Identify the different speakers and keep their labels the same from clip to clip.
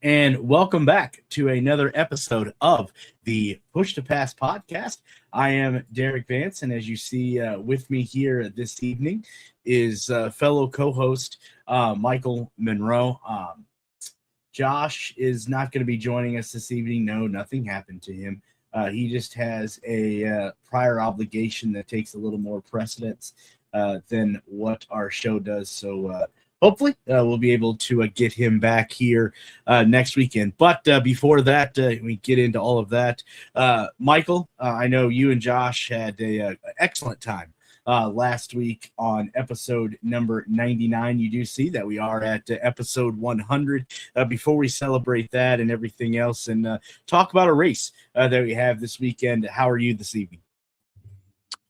Speaker 1: And welcome back to another episode of the Push to Pass podcast. I am Derik Vance, and as you see with me here this evening is fellow co-host Michael Monroe. Josh is not going to be joining us this evening. No, nothing happened to him. He just has a prior obligation that takes a little more precedence than what our show does. So hopefully we'll be able to get him back here next weekend. But before that, we get into all of that. Michael, I know you and Josh had an excellent time last week on episode number 99. You do see that we are at episode 100. Before we celebrate that and everything else and talk about a race that we have this weekend, how are you this evening?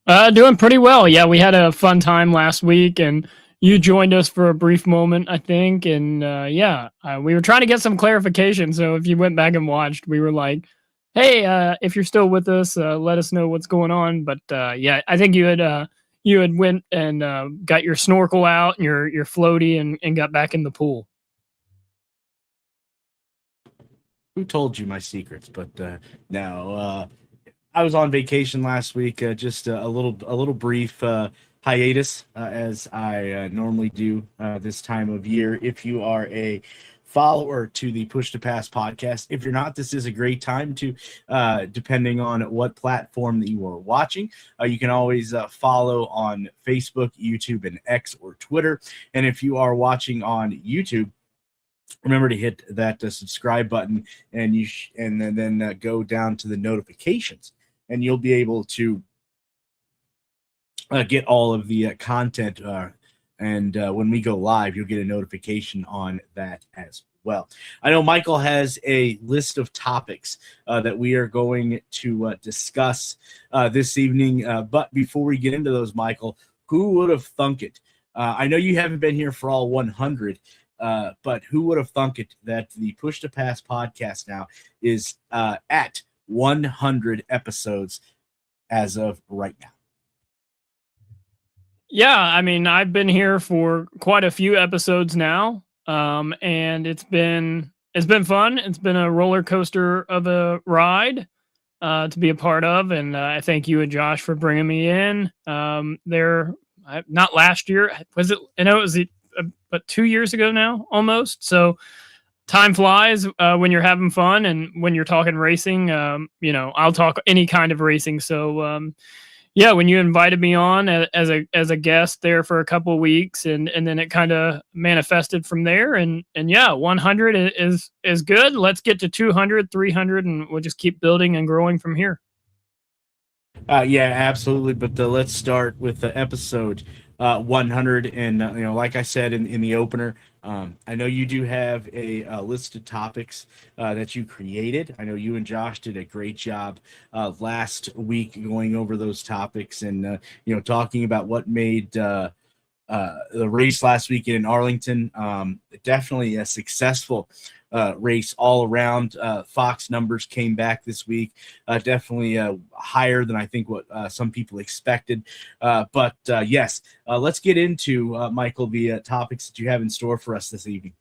Speaker 2: Doing pretty well. Yeah, we had a fun time last week, and you joined us for a brief moment, I think. And we were trying to get some clarification. So if you went back and watched, we were like, hey, if you're still with us, let us know what's going on. But I think you had went and got your snorkel out and your floaty and got back in the pool.
Speaker 1: Who told you my secrets? But no, I was on vacation last week, just a little brief hiatus, as I normally do this time of year. If you are a follower to the Push to Pass podcast, if you're not, this is a great time to, depending on what platform that you are watching, you can always follow on Facebook, YouTube, and X or Twitter. And if you are watching on YouTube, remember to hit that subscribe button, and then go down to the notifications, and you'll be able to get all of the content. And when we go live, you'll get a notification on that as well. I know Michael has a list of topics that we are going to discuss this evening. But before we get into those, Michael, who would have thunk it? I know you haven't been here for all 100. But who would have thunk it that the Push to Pass podcast now is at 100 episodes as of right now?
Speaker 2: Yeah, I mean, I've been here for quite a few episodes now, and it's been fun. It's been a roller coaster of a ride to be a part of, and I thank you and Josh for bringing me in. Not last year, was it? I know it was but 2 years ago now, almost. So time flies when you're having fun, and when you're talking racing. I'll talk any kind of racing. So when you invited me on as a guest there for a couple of weeks, and then it kind of manifested from there. And 100 is good. Let's get to 200, 300, and we'll just keep building and growing from here.
Speaker 1: Yeah, absolutely. But let's start with the episode 100. And, like I said in the opener, I know you do have a list of topics that you created. I know you and Josh did a great job last week going over those topics and, talking about what made the race last weekend in Arlington definitely a successful race all around. Fox numbers came back this week, definitely higher than I think what some people expected. But yes, let's get into, Michael, the topics that you have in store for us this evening.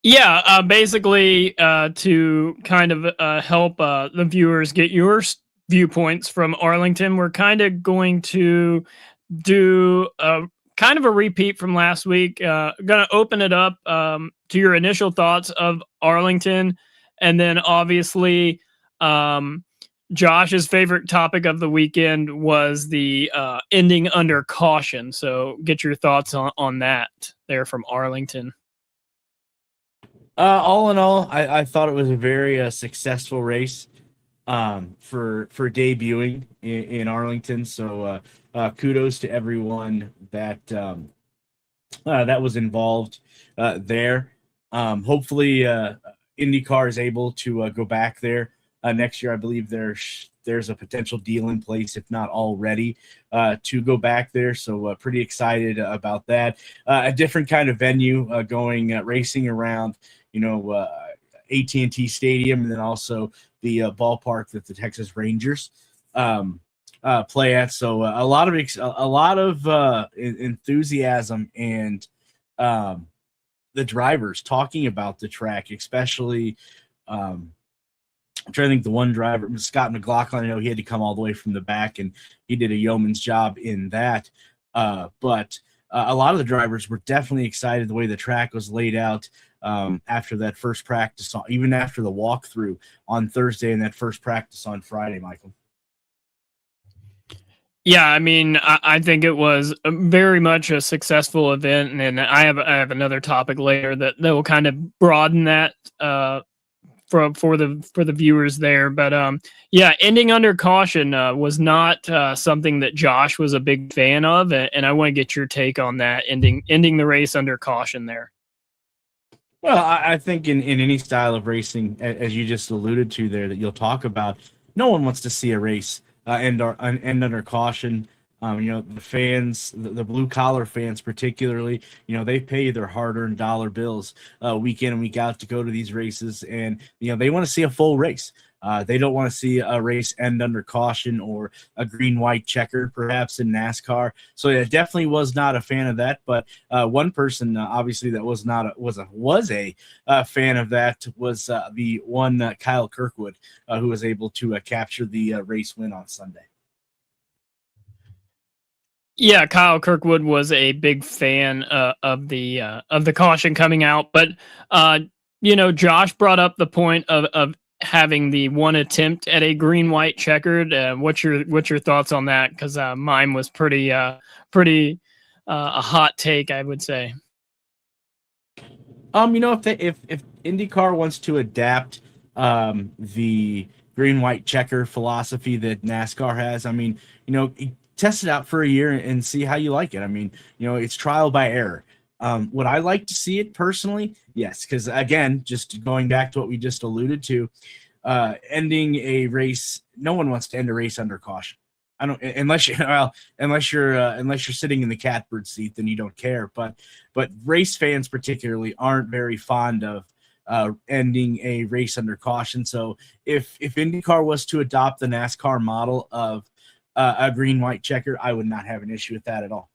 Speaker 2: Yeah, basically to kind of help the viewers get your viewpoints from Arlington, we're kind of going to do kind of a repeat from last week. Going to open it up to your initial thoughts of Arlington, and then obviously Josh's favorite topic of the weekend was the ending under caution. So get your thoughts on that there from Arlington.
Speaker 1: All in all, I thought it was a very successful race for debuting in Arlington. So kudos to everyone that that was involved there. Hopefully, IndyCar is able to go back there next year. I believe there's a potential deal in place, if not already, to go back there. So pretty excited about that. A different kind of venue, going racing around, AT&T Stadium, and then also the ballpark that the Texas Rangers play at. So a lot of enthusiasm and the drivers talking about the track, especially I'm trying to think the one driver, Scott McLaughlin. I know he had to come all the way from the back, and he did a yeoman's job in that. But a lot of the drivers were definitely excited the way the track was laid out after that first practice, even after the walkthrough on Thursday and that first practice on Friday, Michael.
Speaker 2: Yeah, I mean, I think it was very much a successful event, and I have another topic later that will kind of broaden that for the viewers there. But yeah, ending under caution was not something that Josh was a big fan of, and I want to get your take on that, ending the race under caution there.
Speaker 1: Well, I think in any style of racing, as you just alluded to there, that you'll talk about, no one wants to see a race end under caution. The fans, the blue collar fans particularly, they pay their hard-earned dollar bills week in and week out to go to these races, and they want to see a full race. They don't want to see a race end under caution or a green-white checker, perhaps in NASCAR. So yeah, definitely was not a fan of that. But one person, obviously, that was a fan of that was the one Kyle Kirkwood, who was able to capture the race win on Sunday.
Speaker 2: Yeah, Kyle Kirkwood was a big fan of the caution coming out, but Josh brought up the point of having the one attempt at a green-white checkered. What's your thoughts on that? Because mine was pretty a hot take, I would say.
Speaker 1: If IndyCar wants to adapt the green-white checker philosophy that NASCAR has, test it out for a year and see how you like it. It's trial by error. Would I like to see it personally? Yes, because again, just going back to what we just alluded to, ending a race. No one wants to end a race under caution. I don't, unless you're sitting in the catbird seat, then you don't care. But race fans particularly aren't very fond of ending a race under caution. So if IndyCar was to adopt the NASCAR model of a green-white checker, I would not have an issue with that at all.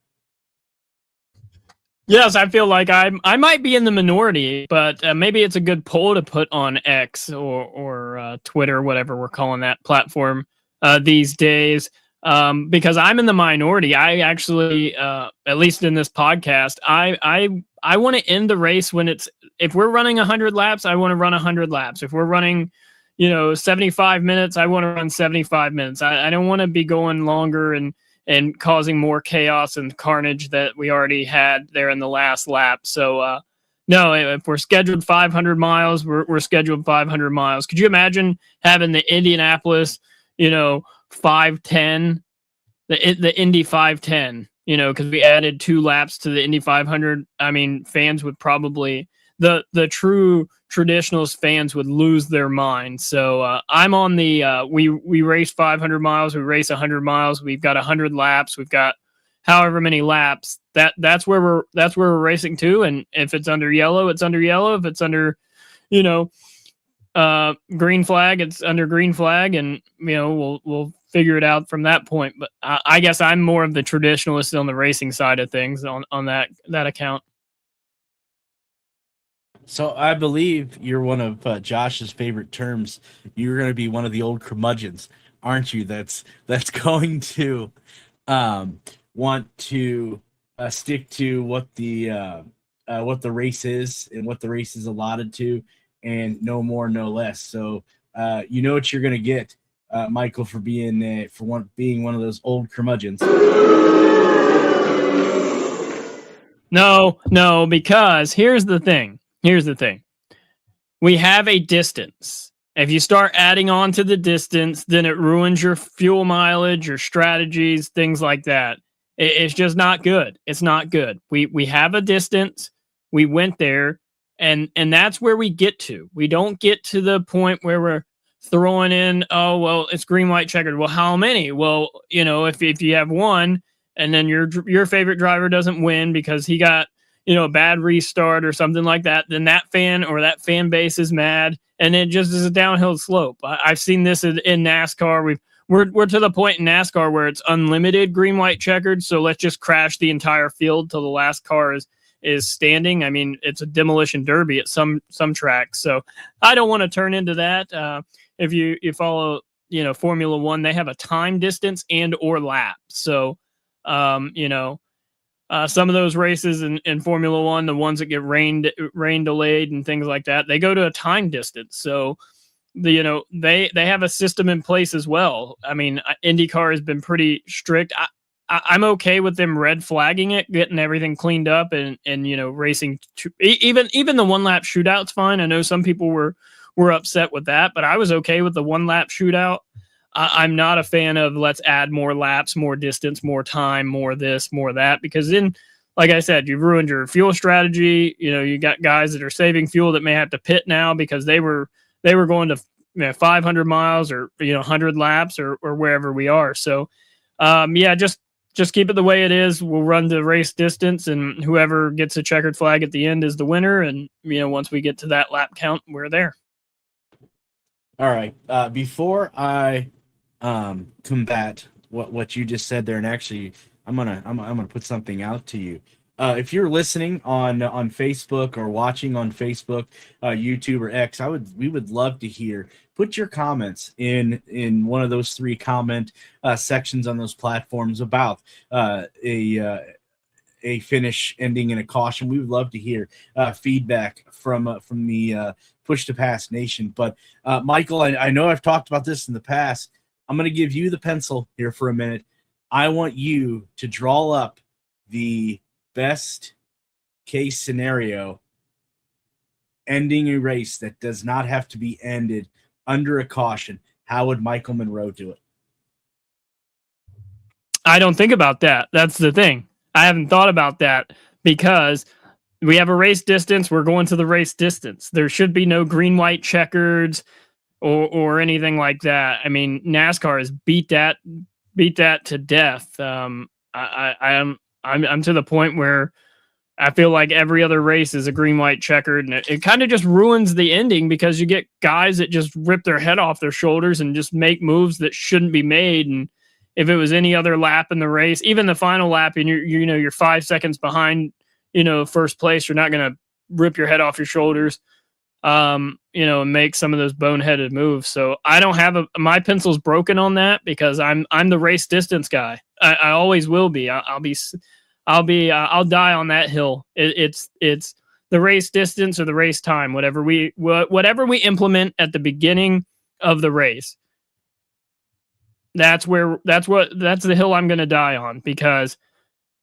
Speaker 2: Yes, I feel like I might be in the minority, but maybe it's a good poll to put on X or Twitter, whatever we're calling that platform these days, because I'm in the minority. I actually, at least in this podcast, I want to end the race if we're running 100 laps, I want to run 100 laps. If we're running 75 minutes, I want to run 75 minutes. I don't want to be going longer and causing more chaos and carnage that we already had there in the last lap. So, no, if we're scheduled 500 miles, we're scheduled 500 miles. Could you imagine having the Indianapolis, 510, the Indy 510, because we added 2 laps to the Indy 500. Fans would probably, the true traditionalist fans would lose their mind. So I'm on the we race 500 miles, we race 100 miles, we've got 100 laps, we've got however many laps. That's where we're racing to. And if it's under yellow, it's under yellow. If it's under green flag, it's under green flag, and we'll figure it out from that point. But I guess I'm more of the traditionalist on the racing side of things on that account.
Speaker 1: So I believe you're one of Josh's favorite terms. You're going to be one of the old curmudgeons, aren't you? That's going to want to stick to what the race is and what the race is allotted to, and no more, no less. So you know what you're going to get, Michael, for being one of those old curmudgeons.
Speaker 2: No, because here's the thing. We have a distance. If you start adding on to the distance, then it ruins your fuel mileage, your strategies, things like that. It's just not good. It's not good. We have a distance. We went there, and that's where we get to. We don't get to the point where we're throwing in, oh, well, it's green, white, checkered. Well, how many? Well, if you have one, and then your favorite driver doesn't win because he got a bad restart or something like that, then that fan base is mad, and it just is a downhill slope. I've seen this in NASCAR. We're to the point in NASCAR where it's unlimited green, white, checkered. So let's just crash the entire field till the last car is is standing. I mean, it's a demolition derby at some tracks. So I don't want to turn into that. If you follow, Formula One, they have a time distance and or lap. So, some of those races in Formula One, the ones that get rain delayed and things like that, they go to a time distance. So they have a system in place as well. I mean, IndyCar has been pretty strict. I'm okay with them red flagging it, getting everything cleaned up, and racing. Even the 1 lap shootout's fine. I know some people were upset with that, but I was okay with the 1 lap shootout. I'm not a fan of let's add more laps, more distance, more time, more this, more that, because then, like I said, you've ruined your fuel strategy. You got guys that are saving fuel that may have to pit now because they were going to 500 miles or 100 laps or wherever we are. So just keep it the way it is. We'll run the race distance, and whoever gets a checkered flag at the end is the winner. And once we get to that lap count, we're there.
Speaker 1: All right. Before I combat what you just said there, and actually I'm gonna put something out to you. If you're listening on Facebook or watching on Facebook, YouTube, or X, we would love to hear. Put your comments in one of those 3 comment sections on those platforms about a finish ending in a caution. We would love to hear feedback from the Push to Pass Nation. But Michael, I know I've talked about this in the past. I'm going to give you the pencil here for a minute. I want you to draw up the best case scenario ending a race that does not have to be ended under a caution. How would Michael Monroe do it?
Speaker 2: I don't think about that. That's the thing. I haven't thought about that because we have a race distance. We're going to the race distance. There should be no green, white checkers or anything like that. I mean, NASCAR has beat that to death. I'm to the point where I feel like every other race is a green, white checkered, and it kind of just ruins the ending because you get guys that just rip their head off their shoulders and just make moves that shouldn't be made. And if it was any other lap in the race, even the final lap, and you're 5 seconds behind, first place, you're not going to rip your head off your shoulders, and make some of those boneheaded moves. So I don't have my pencil's broken on that because I'm the race distance guy. I always will be. I'll die on that hill. It's the race distance or the race time, whatever we implement at the beginning of the race. That's the hill I'm going to die on because,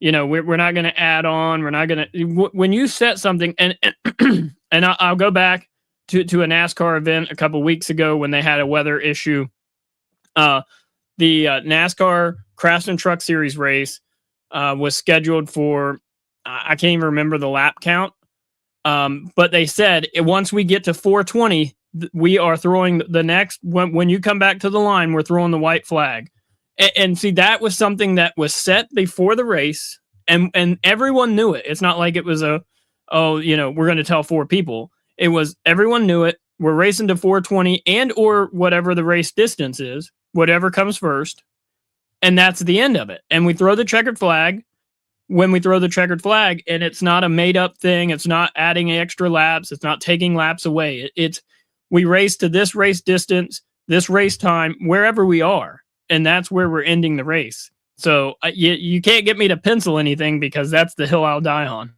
Speaker 2: we're not going to add on. We're not going to, when you set something and I'll go back to a NASCAR event a couple weeks ago when they had a weather issue. The NASCAR Craftsman Truck Series race was scheduled for, I can't even remember the lap count. But they said once we get to 420, we are throwing the next, when you come back to the line, we're throwing the white flag. And see, that was something that was set before the race and everyone knew it. It's not like it was we're going to tell 4 people. It was, everyone knew it. We're racing to 420 and or whatever the race distance is, whatever comes first. And that's the end of it. And we throw the checkered flag when we throw the checkered flag, and it's not a made up thing. It's not adding extra laps. It's not taking laps away. We race to this race distance, this race time, wherever we are. And that's where we're ending the race. So you can't get me to pencil anything because that's the hill I'll die on.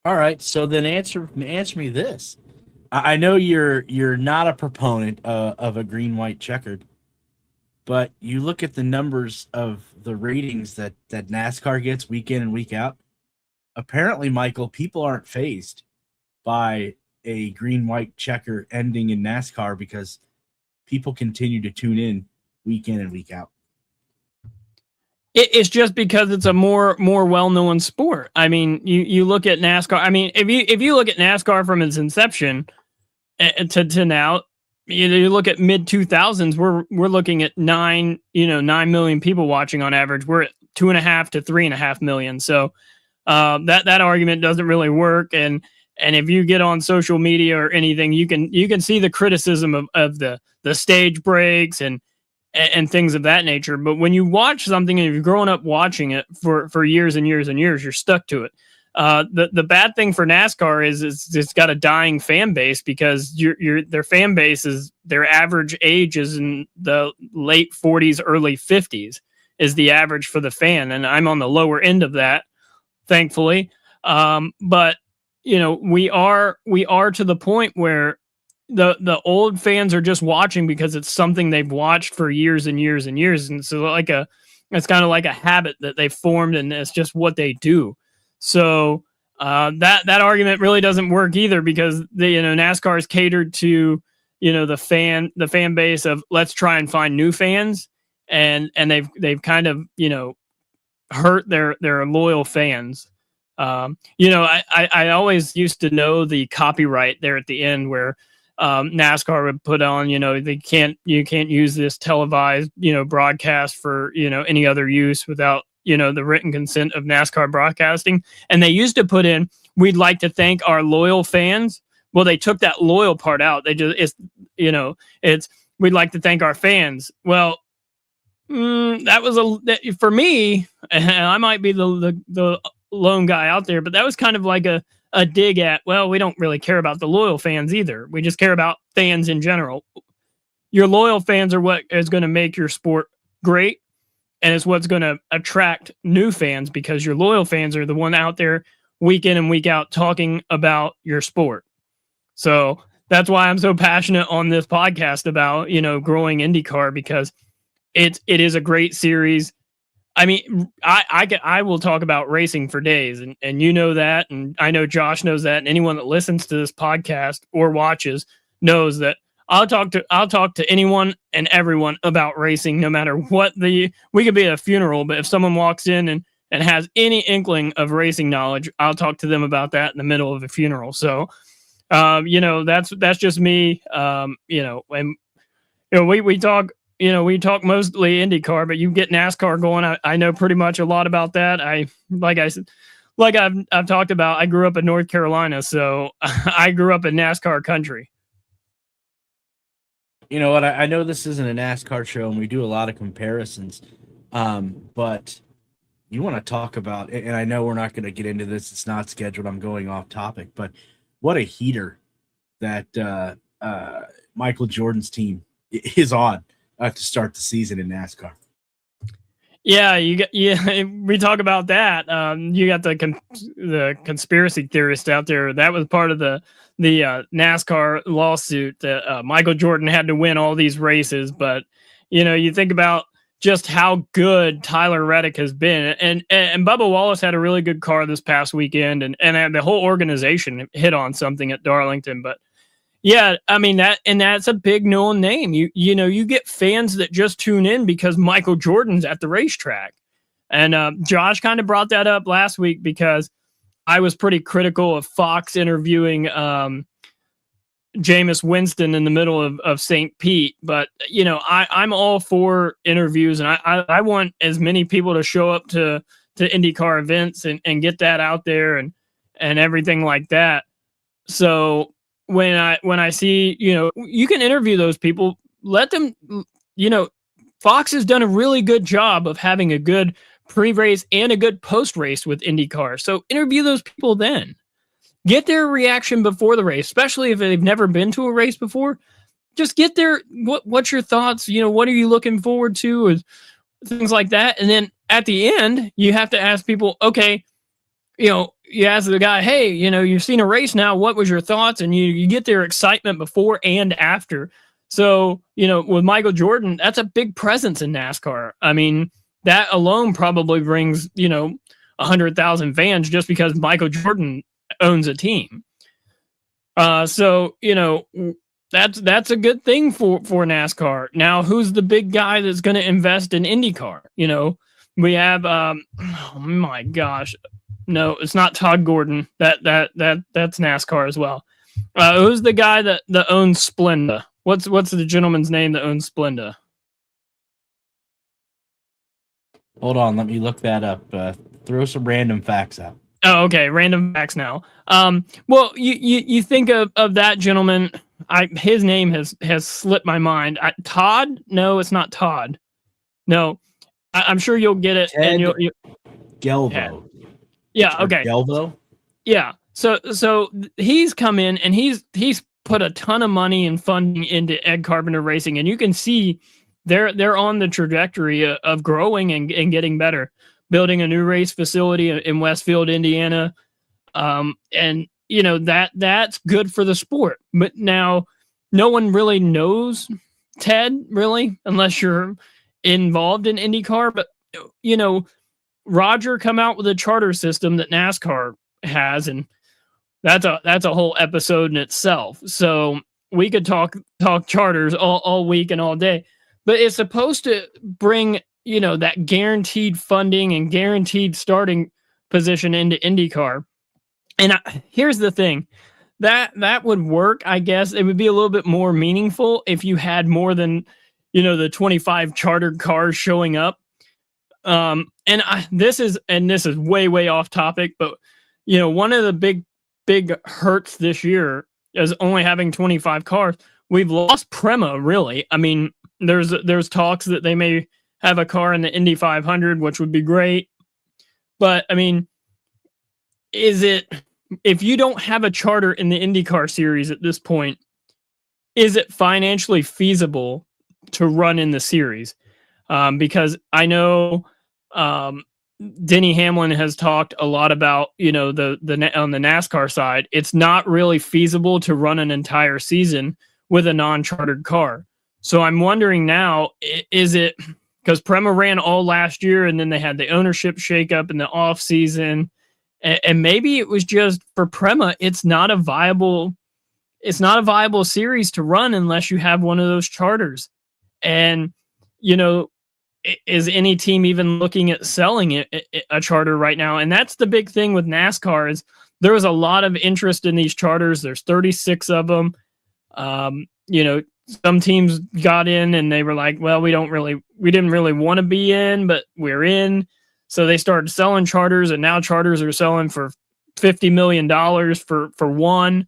Speaker 1: All right. So then answer me this. I know you're not a proponent of a green, white checkered, but you look at the numbers of the ratings that NASCAR gets week in and week out. Apparently, Michael, people aren't fazed by a green, white checker ending in NASCAR because people continue to tune in week in and week out.
Speaker 2: It's just because it's a more well-known sport. I mean, you look at NASCAR. I mean, if you look at NASCAR from its inception to now, you look at mid 2000s, we're looking at 9 million people watching on average. We're at 2.5 to 3.5 million. So that argument doesn't really work. And if you get on social media or anything, you can see the criticism of the stage breaks and things of that nature. But when you watch something and you've grown up watching it for years and years and years, you're stuck to it. The bad thing for NASCAR is it's got a dying fan base because their fan base is their average age is in the late 40s, early 50s is the average for the fan, and I'm on the lower end of that, thankfully. But we are to the point where the old fans are just watching because it's something they've watched for years and years and years, and so it's kind of like a habit that they've formed, and it's just what they do. So that argument really doesn't work either because NASCAR is catered to the fan base of let's try and find new fans, and they've kind of hurt their loyal fans. I always used to know the copyright there at the end where NASCAR would put on you can't use this televised broadcast for any other use without the written consent of NASCAR broadcasting. And they used to put in, we'd like to thank our loyal fans. Well, they took that loyal part out. They just, it's we'd like to thank our fans. Well, that was for me, I might be the lone guy out there, but that was kind of like a dig at, well, we don't really care about the loyal fans either. We just care about fans in general. Your loyal fans are what is going to make your sport great. And it's what's going to attract new fans because your loyal fans are the one out there week in and week out talking about your sport. So that's why I'm so passionate on this podcast about, growing IndyCar because it is a great series. I mean, I will talk about racing for days and that. And I know Josh knows that. And anyone that listens to this podcast or watches knows that I'll talk to anyone and everyone about racing, no matter what we could be at a funeral, but if someone walks in and has any inkling of racing knowledge, I'll talk to them about that in the middle of a funeral. So, that's just me. And we talk, we talk mostly IndyCar, but you get NASCAR going. I know pretty much a lot about that. I've talked about, I grew up in North Carolina, so I grew up in NASCAR country.
Speaker 1: You know what? I know this isn't a NASCAR show, and we do a lot of comparisons. But you want to talk about, and I know we're not going to get into this. It's not scheduled. I'm going off topic. But what a heater that Michael Jordan's team is on to start the season in NASCAR.
Speaker 2: Yeah, we talk about that. You got the conspiracy theorists out there. That was part of the NASCAR lawsuit that Michael Jordan had to win all these races. But you think about just how good Tyler Reddick has been, and Bubba Wallace had a really good car this past weekend, and the whole organization hit on something at Darlington. But yeah, I mean that's a big known name. You get fans that just tune in because Michael Jordan's at the racetrack. And Josh kind of brought that up last week because I was pretty critical of Fox interviewing Jameis Winston in the middle of St. Pete. But I'm all for interviews, and I want as many people to show up to IndyCar events and get that out there and everything like that. So when I see, you can interview those people, let them, Fox has done a really good job of having a good pre-race and a good post-race with IndyCar. So interview those people then. Get their reaction before the race, especially if they've never been to a race before. Just get their, what's your thoughts? What are you looking forward to? Or things like that. And then at the end, you have to ask people, okay, you ask the guy, hey, you've seen a race now. What was your thoughts? And you get their excitement before and after. So, with Michael Jordan, that's a big presence in NASCAR. I mean, that alone probably brings, 100,000 fans just because Michael Jordan owns a team. So, that's a good thing for NASCAR. Now, who's the big guy that's going to invest in IndyCar? We have, oh my gosh. No, it's not Todd Gordon. That's NASCAR as well. Who's the guy that owns Splenda? What's the gentleman's name that owns Splenda?
Speaker 1: Hold on, let me look that up. Throw some random facts out.
Speaker 2: Oh, okay, random facts now. Well, you think of that gentleman. His name has slipped my mind. Todd? No, it's not Todd. No, I'm sure you'll get it.
Speaker 1: Ted
Speaker 2: and
Speaker 1: Gelvo.
Speaker 2: Yeah, okay.
Speaker 1: Gelvo?
Speaker 2: Yeah. So he's come in and he's put a ton of money and funding into Ed Carpenter Racing, and you can see they're on the trajectory of growing and getting better, building a new race facility in Westfield, Indiana. And that's good for the sport. But now no one really knows Ted, really, unless you're involved in IndyCar. But Roger come out with a charter system that NASCAR has, and that's a whole episode in itself. So we could talk charters all week and all day, but it's supposed to bring that guaranteed funding and guaranteed starting position into IndyCar. And here's the thing, that would work. I guess it would be a little bit more meaningful if you had more than the 25 chartered cars showing up. This is way off topic, but one of the big hurts this year is only having 25 cars. We've lost Prema, really. I mean, there's talks that they may have a car in the Indy 500, which would be great. But I mean, if you don't have a charter in the IndyCar series at this point, is it financially feasible to run in the series? Because I know Denny Hamlin has talked a lot about, the on the NASCAR side, it's not really feasible to run an entire season with a non-chartered car. So I'm wondering now, is it because Prema ran all last year and then they had the ownership shakeup in the off season, and maybe it was just for Prema, it's not a viable series to run unless you have one of those charters. And is any team even looking at selling a charter right now? And that's the big thing with NASCAR is there was a lot of interest in these charters. There's 36 of them. Some teams got in and they were like, well, we didn't really want to be in, but we're in. So they started selling charters, and now charters are selling for $50 million for one.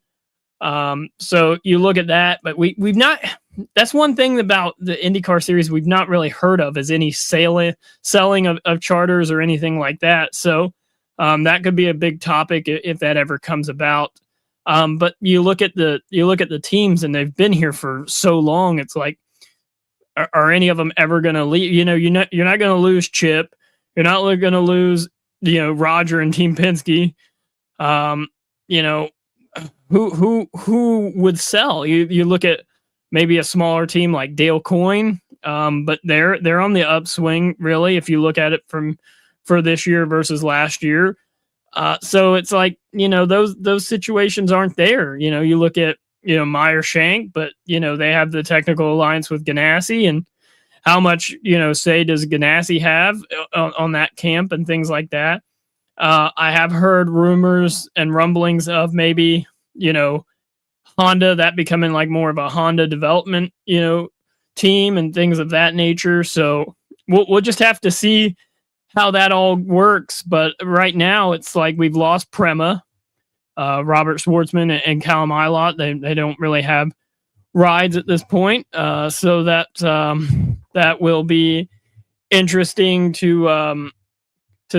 Speaker 2: So you look at that, but we've not. That's one thing about the IndyCar series we've not really heard of is any selling of charters or anything like that. So that could be a big topic if that ever comes about. But you look at the teams, and they've been here for so long. It's like, are any of them ever going to leave? You're not going to lose Chip. You're not going to lose Roger and Team Penske. Who would sell? You look at maybe a smaller team like Dale Coyne, but they're on the upswing, really, if you look at it for this year versus last year. So it's like, those situations aren't there. You look at, Meyer Shank, but, they have the technical alliance with Ganassi, and how much, say does Ganassi have on that camp and things like that. I have heard rumors and rumblings of maybe, Honda, that becoming like more of a Honda development, team and things of that nature. So we'll just have to see how that all works. But right now it's like we've lost Prema, Robert Schwartzman and Callum Ilott. They don't really have rides at this point. So that will be interesting to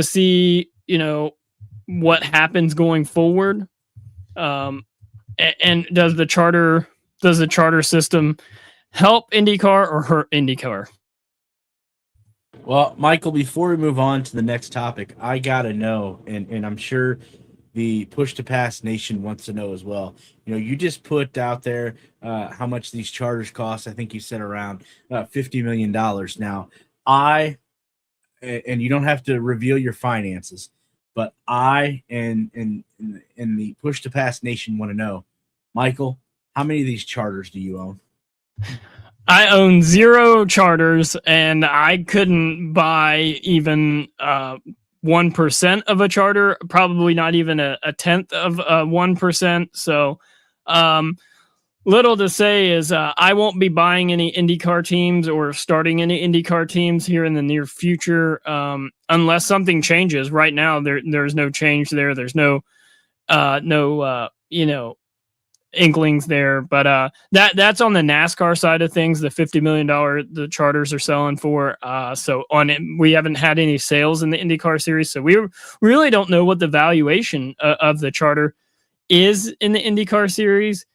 Speaker 2: see, what happens going forward. And does the charter system help IndyCar or hurt IndyCar?
Speaker 1: Well, Michael, before we move on to the next topic, I gotta know, and I'm sure the Push to Pass Nation wants to know as well. You just put out there how much these charters cost. I think you said around $50 million. Now, and you don't have to reveal your finances, but I and the Push to Pass Nation want to know, Michael, how many of these charters do you own?
Speaker 2: I own 0 charters, and I couldn't buy even 1% of a charter, probably not even a tenth of 1%. So little to say is I won't be buying any IndyCar teams or starting any IndyCar teams here in the near future unless something changes. Right now, there's no change there. There's no inklings there, but that's on the NASCAR side of things. The $50 million the charters are selling for. So on it, we haven't had any sales in the IndyCar series, so we really don't know what the valuation of the charter is in the IndyCar series.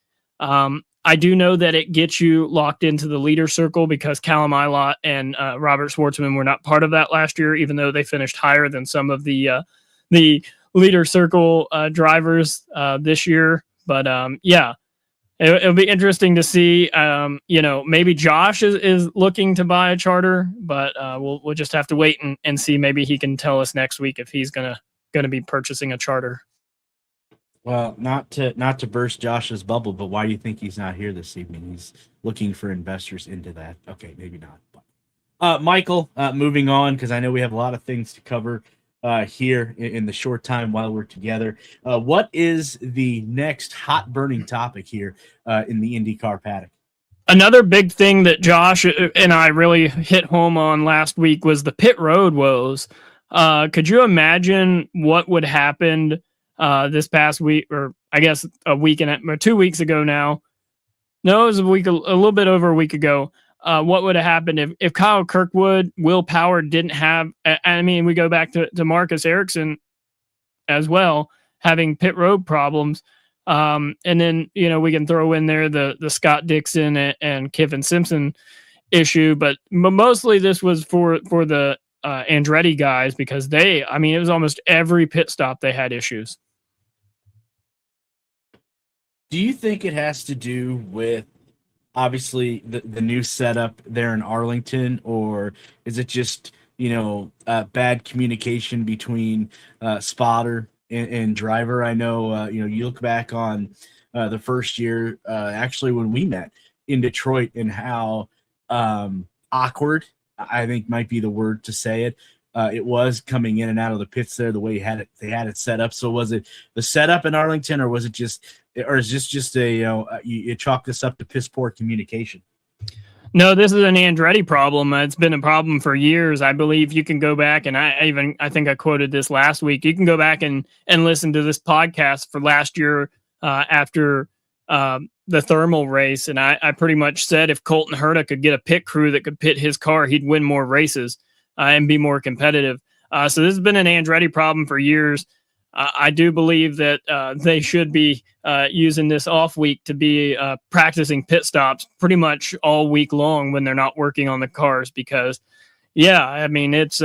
Speaker 2: I do know that it gets you locked into the leader circle because Callum Ilott and Robert Schwartzman were not part of that last year, even though they finished higher than some of the leader circle drivers this year. But yeah, it'll be interesting to see. Maybe Josh is looking to buy a charter, but we'll just have to wait and see. Maybe he can tell us next week if he's gonna be purchasing a charter.
Speaker 1: Well, not to burst Josh's bubble, but why do you think he's not here this evening? He's looking for investors into that. Okay, maybe not. But Michael, moving on, because I know we have a lot of things to cover here in the short time while we're together. What is the next hot burning topic here in the IndyCar paddock?
Speaker 2: Another big thing that Josh and I really hit home on last week was the pit road woes. Could you imagine what would happen this past week, or I guess a week or 2 weeks ago now? No, it was a little bit over a week ago. What would have happened if Kyle Kirkwood, Will Power didn't have, I mean, we go back to Marcus Ericsson as well, having pit road problems. And then, we can throw in there the Scott Dixon and Kiffin Simpson issue, but mostly this was for the Andretti guys, because it was almost every pit stop they had issues.
Speaker 1: Do you think it has to do with obviously the new setup there in Arlington, or is it just bad communication between spotter and driver? I know you look back on the first year actually when we met in Detroit, and how awkward, I think might be the word to say it, it was coming in and out of the pits there, the way they had it set up. So was it the setup in Arlington, or is this just you chalk this up to piss poor communication?
Speaker 2: No, this is an Andretti problem. It's been a problem for years. I believe you can go back, and I think I quoted this last week. You can go back and listen to this podcast for last year after the thermal race, and I pretty much said if Colton Herta could get a pit crew that could pit his car, he'd win more races and be more competitive. So this has been an Andretti problem for years. I do believe that they should be using this off week to be practicing pit stops pretty much all week long when they're not working on the cars, because it's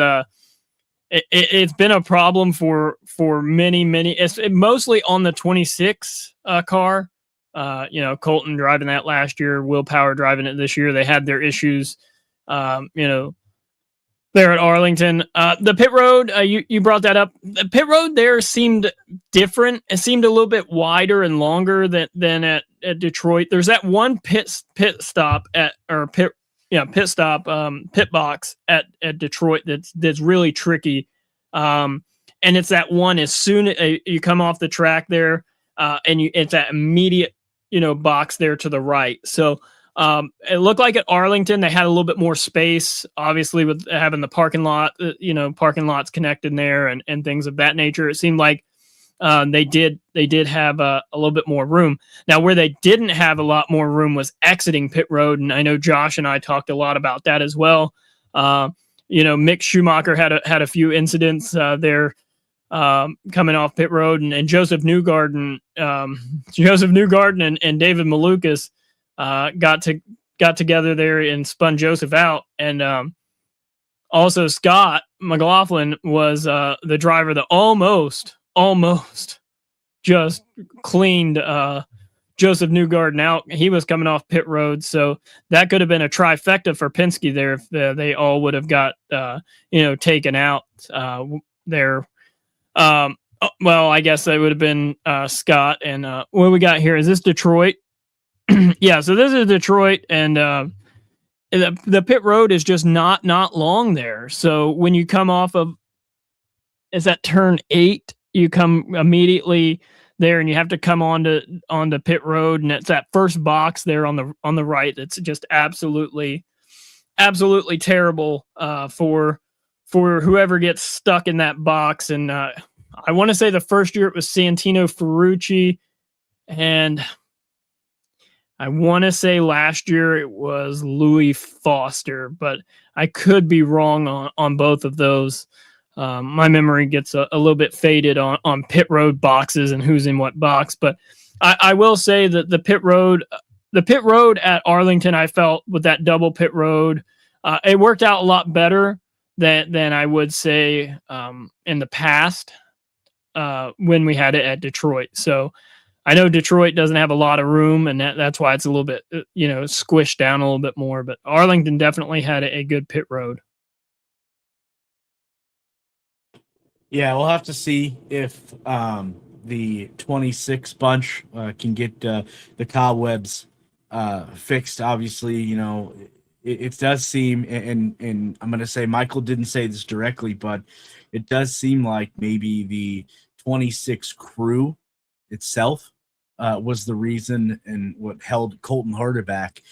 Speaker 2: been a problem for many. It's mostly on the 26 car. Colton driving that last year, Will Power driving it this year. They had their issues, there at Arlington. The pit road, you brought that up. The pit road there seemed different. It seemed a little bit wider and longer than at Detroit. There's that one pit box at Detroit that's really tricky. And it's that one as soon as you come off the track there, and it's that immediate, box there to the right. So it looked like at Arlington they had a little bit more space, obviously with having the parking lot, parking lots connected there and things of that nature. It seemed like they did have a little bit more room. Now, where they didn't have a lot more room was exiting pit road, and I know Josh and I talked a lot about that as well. Mick Schumacher had a few incidents there coming off pit road, and Joseph Newgarden and David Malukas got together there and spun Joseph out. And also Scott McLaughlin was the driver that almost just cleaned Joseph Newgarden out. He was coming off pit road, so that could have been a trifecta for Penske there if they all would have got taken out there. Well, I guess that would have been Scott. And what we got here, is this Detroit? Yeah, so this is Detroit, and the pit road is just not long there. So when you come off of, is that turn 8? You come immediately there, and you have to come onto pit road, and it's that first box there on the right. That's just absolutely terrible for whoever gets stuck in that box. And I want to say the first year it was Santino Ferrucci, and I want to say last year it was Louis Foster, but I could be wrong on both of those. My memory gets a little bit faded on pit road boxes and who's in what box. But I will say that the pit road at Arlington, I felt with that double pit road, it worked out a lot better than I would say in the past when we had it at Detroit. So I know Detroit doesn't have a lot of room, and that's why it's a little bit, squished down a little bit more. But Arlington definitely had a good pit road.
Speaker 1: Yeah, we'll have to see if the 26 bunch can get the cobwebs fixed. Obviously, it does seem, and I'm going to say Michael didn't say this directly, but it does seem like maybe the 26 crew itself was the reason and what held Colton Herta back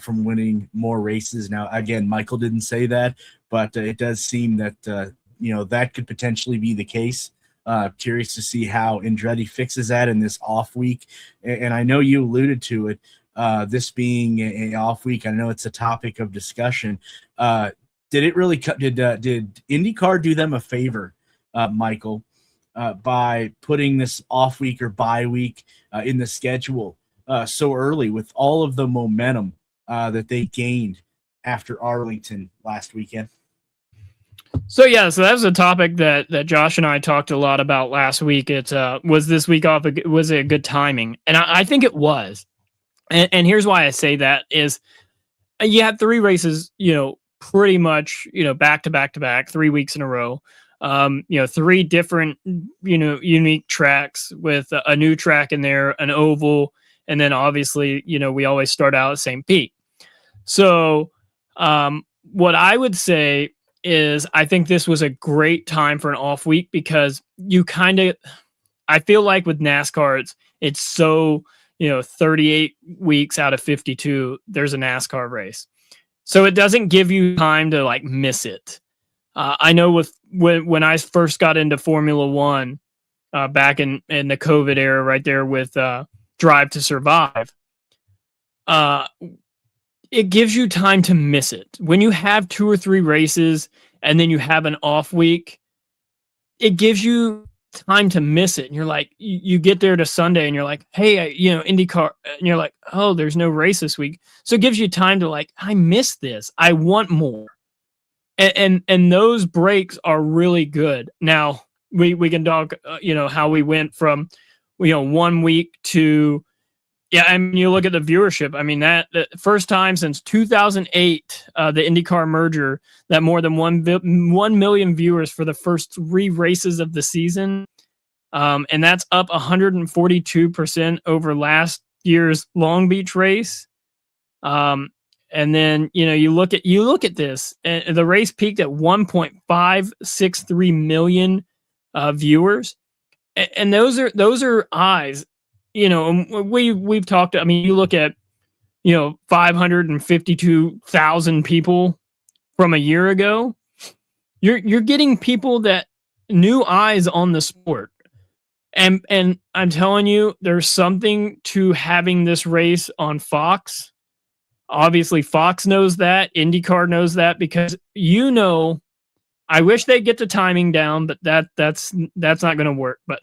Speaker 1: from winning more races. Now, again, Michael didn't say that, but it does seem that, that could potentially be the case. Curious to see how Andretti fixes that in this off week. And I know you alluded to it, this being an off week. I know it's a topic of discussion. Did IndyCar do them a favor, Michael, by putting this off week or bye week in the schedule so early with all of the momentum that they gained after Arlington last weekend?
Speaker 2: So that was a topic that Josh and I talked a lot about last week. It was this week off. Was it a good timing? And I think it was. And here's why I say that is you had 3 races, pretty much, back to back to back, 3 weeks in a row. 3 different, unique tracks with a new track in there, an oval, and then obviously, we always start out at St. Pete. So what I would say is I think this was a great time for an off week because I feel like with NASCAR, it's so, 38 weeks out of 52, there's a NASCAR race. So it doesn't give you time to miss it. I know when I first got into Formula One back in the COVID era, right there with Drive to Survive, it gives you time to miss it. When you have 2 or 3 races and then you have an off week, it gives you time to miss it. And you're like, you get there to Sunday and you're like, hey, IndyCar, and you're like, oh, there's no race this week. So it gives you time to I miss this. I want more. And those breaks are really good. Now we can talk, how we went from, 1 week to, you look at the viewership. I mean, that the first time since 2008, the IndyCar merger, that more than 1 million viewers for the first 3 races of the season. And that's up 142% over last year's Long Beach race. And then, you look at this, and the race peaked at 1.563 million viewers. And those are eyes. We've talked. I mean, you look at 552,000 people from a year ago. You're getting people that new eyes on the sport, and I'm telling you, there's something to having this race on Fox. Obviously, Fox knows that. IndyCar knows that because I wish they'd get the timing down, but that's not going to work. But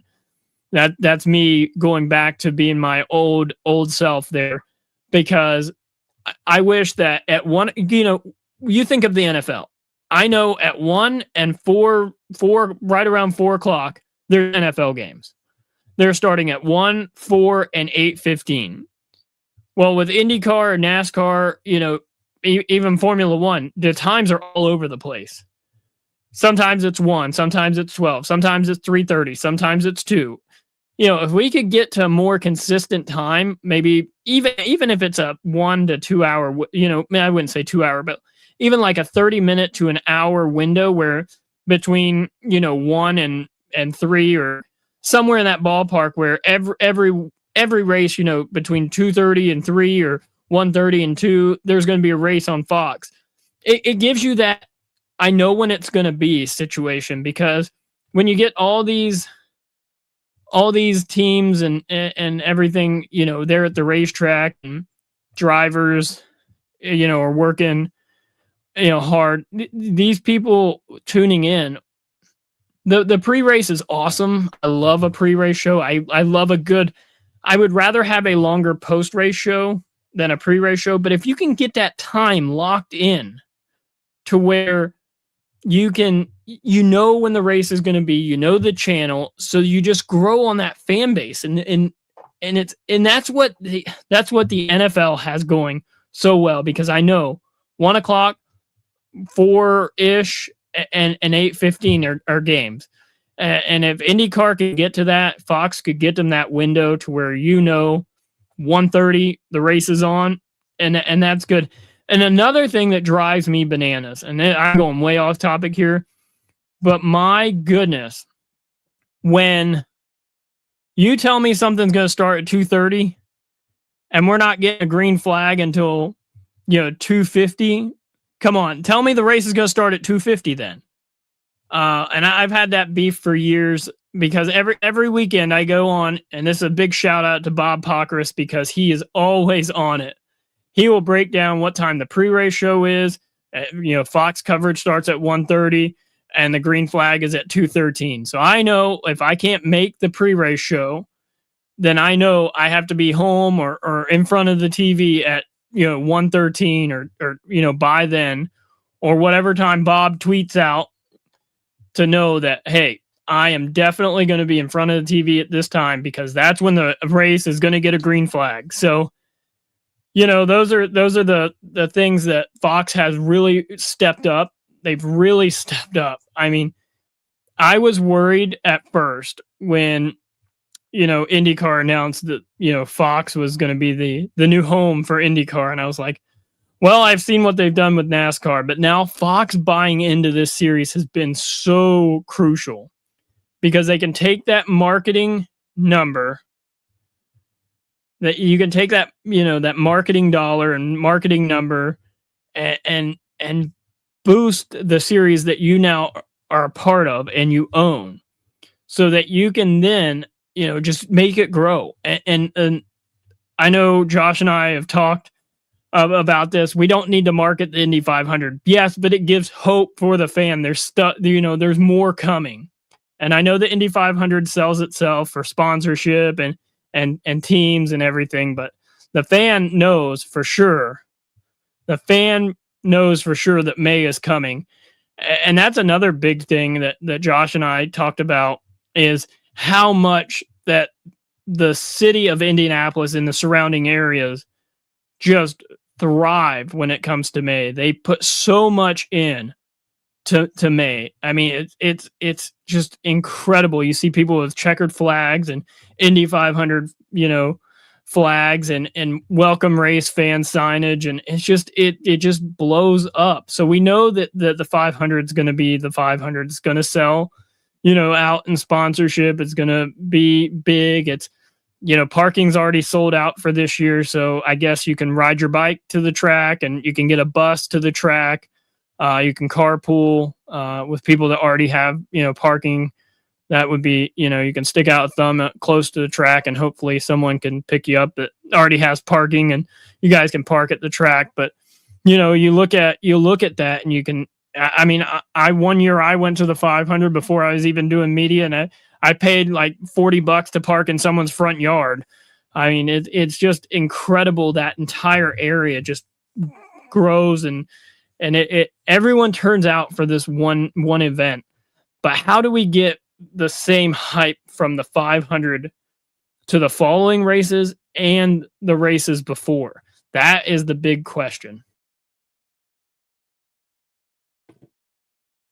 Speaker 2: that's me going back to being my old self there, because I wish that at 1, you think of the NFL. I know at 1 and 4, right around 4 o'clock, there's NFL games. They're starting at 1, 4, and 8:15. Well, with IndyCar or NASCAR, even Formula One, the times are all over the place. Sometimes it's 1, sometimes it's 12, sometimes it's 3:30, sometimes it's 2. If we could get to a more consistent time, maybe even if it's a 1 to 2 hour, I wouldn't say 2 hour, but even like a 30-minute to an hour window where between, 1 and 3 or somewhere in that ballpark where every race, between 2:30 and 3 or 1:30 and 2, there's going to be a race on Fox. It gives you that I know when it's going to be situation, because when you get all these teams and everything, they're at the racetrack, and drivers, are working, hard. These people tuning in. The pre-race is awesome. I love a pre-race show. I love I would rather have a longer post-race show than a pre-race show. But if you can get that time locked in to where you can, when the race is going to be, the channel, so you just grow on that fan base, and that's what the NFL has going so well, because I know 1 o'clock, 4-ish, and 8:15 are games. And if IndyCar could get to that, Fox could get them that window to where 1:30 the race is on, and that's good. And another thing that drives me bananas, and I'm going way off topic here, but my goodness, when you tell me something's going to start at 2:30 and we're not getting a green flag until 2:50, come on, tell me the race is going to start at 2:50 then. And I've had that beef for years, because every weekend I go on, and this is a big shout out to Bob Pockrass, because he is always on it. He will break down what time the pre-race show is. Fox coverage starts at 1:30 and the green flag is at 2:13. So I know if I can't make the pre-race show, then I know I have to be home or in front of the TV at 1:13 or by then, or whatever time Bob tweets out, to know that, hey, I am definitely going to be in front of the TV at this time, because that's when the race is going to get a green flag. So, those are the things that Fox has really stepped up. They've really stepped up. I mean, I was worried at first when, IndyCar announced that, Fox was going to be the new home for IndyCar. And I was like, well, I've seen what they've done with NASCAR, but now Fox buying into this series has been so crucial, because they can take that marketing number, that you can take that, that marketing dollar and marketing number, and boost the series that you now are a part of and you own, so that you can then, just make it grow. And I know Josh and I have talked about this. We don't need to market the Indy 500. Yes, but it gives hope for the fan. There's there's more coming. And I know the Indy 500 sells itself for sponsorship and teams and everything, but the fan knows for sure. The fan knows for sure that May is coming. And that's another big thing that Josh and I talked about, is how much that the city of Indianapolis and the surrounding areas just thrive when it comes to May. They put so much in to May. I mean, it's just incredible. You see people with checkered flags and Indy 500, flags and welcome race fan signage, and it's just it just blows up. So we know that the 500 is going to be the 500. It's going to sell, out in sponsorship. It's going to be big. It's parking's already sold out for this year, so I guess you can ride your bike to the track and you can get a bus to the track. You can carpool with people that already have, parking. That would be, you can stick out a thumb close to the track and hopefully someone can pick you up that already has parking and you guys can park at the track. But, you look at that and you can, I mean, I 1 year I went to the 500 before I was even doing media, and I paid like $40 to park in someone's front yard. I mean, it's just incredible. That entire area just grows and everyone turns out for this one event. But how do we get the same hype from the 500 to the following races and the races before? That is the big question.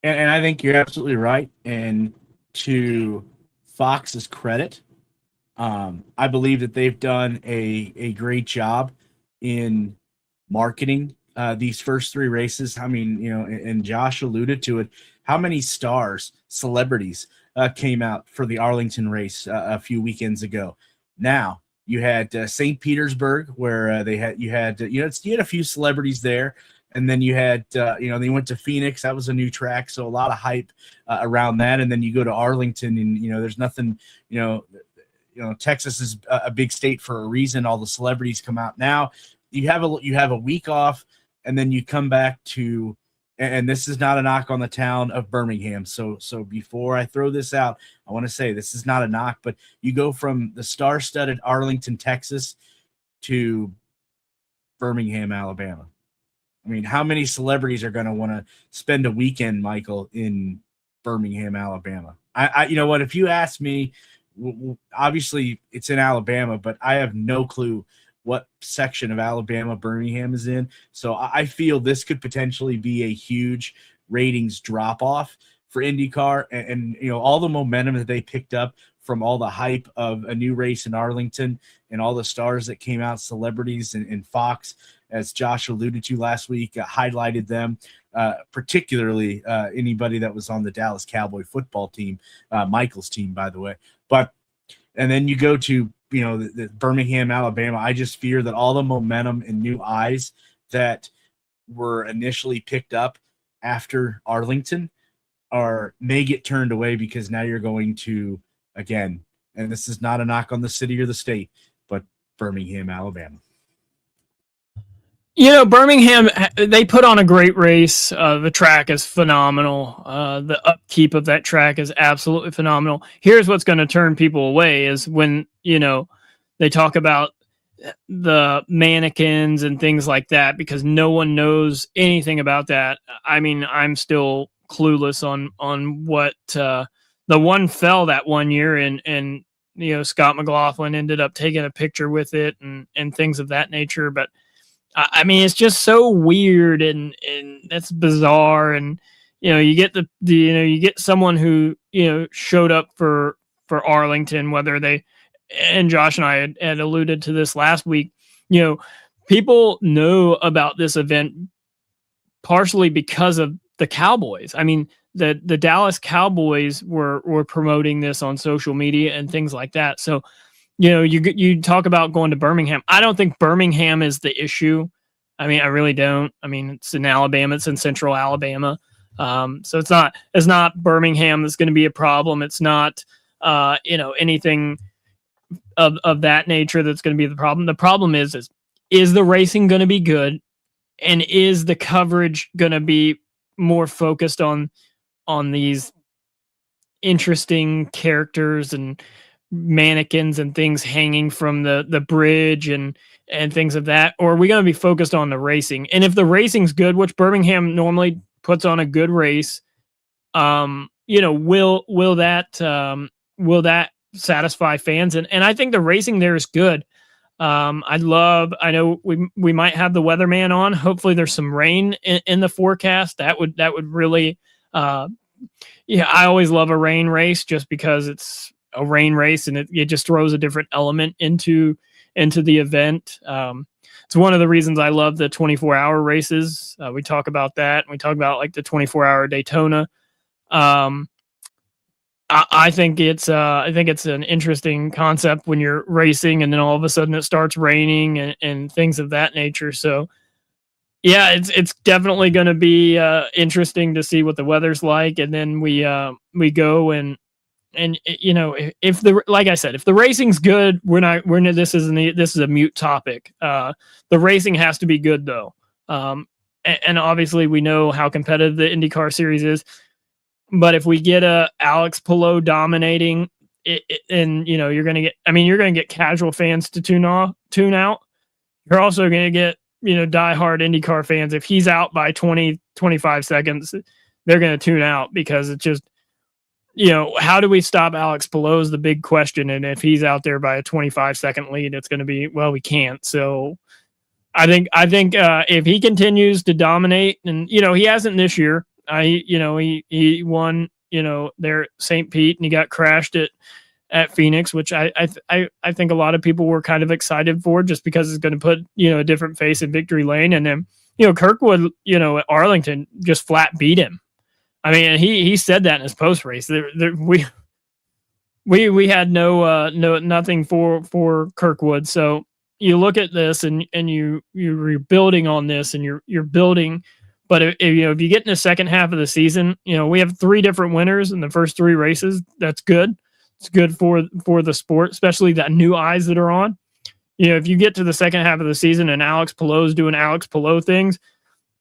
Speaker 1: And I think you're absolutely right. And to Fox's credit, I believe that they've done a great job in marketing these first three races. I mean, and Josh alluded to it, how many stars, celebrities came out for the Arlington race a few weekends ago. Now you had St. Petersburg, where you had a few celebrities there. And then you had, they went to Phoenix. That was a new track. So a lot of hype around that. And then you go to Arlington and, there's nothing, Texas is a big state for a reason. All the celebrities come out now. you have a week off, and then you come back to, and this is not a knock on the town of Birmingham. So before I throw this out, I want to say this is not a knock, but you go from the star-studded Arlington, Texas, to Birmingham, Alabama. I mean, how many celebrities are going to want to spend a weekend, Michael, in Birmingham, Alabama? I you know what? If you ask me, obviously it's in Alabama, but I have no clue what section of Alabama Birmingham is in. So I feel this could potentially be a huge ratings drop-off for IndyCar, and you know, all the momentum that they picked up from all the hype of a new race in Arlington and all the stars that came out, celebrities, and Fox, as Josh alluded to last week, highlighted them, particularly anybody that was on the Dallas Cowboy football team, Michael's team, by the way. And then you go to, you know, the Birmingham, Alabama. I just fear that all the momentum and new eyes that were initially picked up after Arlington may get turned away, because now you're going to, again, and this is not a knock on the city or the state, but Birmingham, Alabama.
Speaker 2: You know, Birmingham, they put on a great race. The track is phenomenal. The upkeep of that track is absolutely phenomenal. Here's what's going to turn people away is when, you know, they talk about the mannequins and things like that, because no one knows anything about that. I mean, I'm still clueless on what the one fell that one year, and you know, Scott McLaughlin ended up taking a picture with it and things of that nature. But I mean, it's just so weird and that's bizarre. And you know, you get you get someone who, you know, showed up for Arlington, whether they, and Josh and I had alluded to this last week. You know, people know about this event partially because of the Cowboys. I mean, the Dallas Cowboys were promoting this on social media and things like that. So, you know, you talk about going to Birmingham. I don't think Birmingham is the issue. I mean, I really don't. I mean, it's in Alabama. It's in central Alabama. So it's not Birmingham that's going to be a problem. It's not, you know, anything of that nature that's going to be the problem. The problem is the racing going to be good, and is the coverage going to be more focused on these interesting characters and mannequins and things hanging from the bridge and things of that, or are we going to be focused on the racing? And if the racing's good, which Birmingham normally puts on a good race, you know, will that satisfy fans? And I think the racing there is good. I know we might have the weatherman on. Hopefully there's some rain in the forecast. That would really, yeah, I always love a rain race just because it's a rain race and it just throws a different element into the event. It's one of the reasons I love the 24-hour races. We talk about that. We talk about like the 24-hour Daytona. I think it's an interesting concept when you're racing and then all of a sudden it starts raining and things of that nature. So yeah, it's definitely going to be interesting to see what the weather's like. And then we go and you know, like I said, if the racing's good, this is a mute topic. The racing has to be good though. And obviously we know how competitive the IndyCar series is. But if we get a Alex Palou dominating and you know, you're going to get casual fans to tune out. You're also going to get, you know, diehard IndyCar fans. If he's out by 20, 25 seconds, they're going to tune out because it's just, you know, how do we stop Alex Palou is the big question. And if he's out there by a 25-second lead, it's going to be, well, we can't. So I think if he continues to dominate, and, you know, he hasn't this year. He won, you know, there at St. Pete, and he got crashed at Phoenix, which I think a lot of people were kind of excited for, just because it's going to put, you know, a different face in victory lane. And then, you know, Kirkwood, you know, at Arlington just flat beat him. I mean, he said that in his post race. We had nothing for Kirkwood. So you look at this and you're building on this, and you're building. But if you get in the second half of the season, you know, we have 3 different winners in the first 3 races. That's good. It's good for the sport, especially that new eyes that are on. if you get to the second half of the season and Alex Palou's doing Alex Palou things,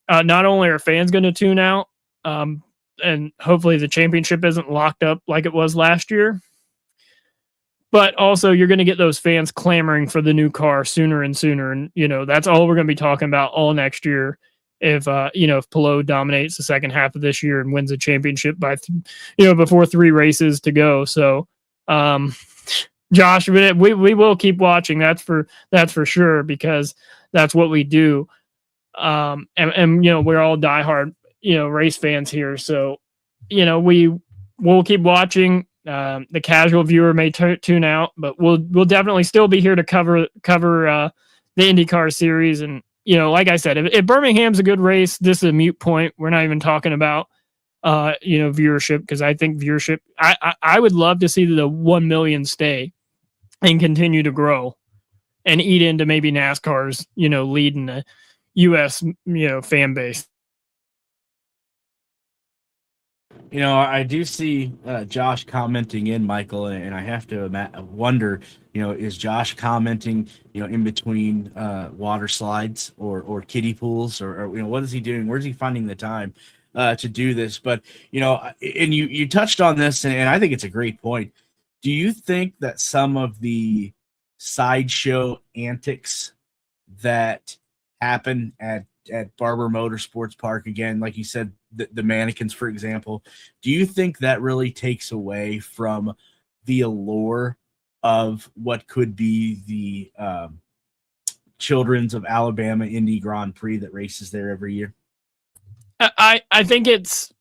Speaker 2: not only are fans going to tune out, and hopefully the championship isn't locked up like it was last year, but also you're going to get those fans clamoring for the new car sooner and sooner. And, that's all we're going to be talking about all next year. If Palou dominates the second half of this year and wins the championship by, before 3 races to go. So, Josh, we will keep watching. That's for sure, because that's what we do. And we're all diehard, race fans here. So, we'll keep watching. The casual viewer may tune out, but we'll definitely still be here to cover the IndyCar series. And, like I said, if Birmingham's a good race, this is a moot point. We're not even talking about, viewership, because I think viewership, I would love to see the 1 million stay and continue to grow and eat into maybe NASCAR's, leading the U.S., fan base.
Speaker 1: I do see Josh commenting in, Michael, and I have to wonder, is Josh commenting, in between water slides or kiddie pools, or what is he doing? Where's he finding the time to do this? But, and you touched on this, and I think it's a great point. Do you think that some of the sideshow antics that happen at Barber Motorsports Park, again, like you said, the mannequins, for example, do you think that really takes away from the allure of what could be the Children's of Alabama Indy Grand Prix that races there every year?
Speaker 2: I think it's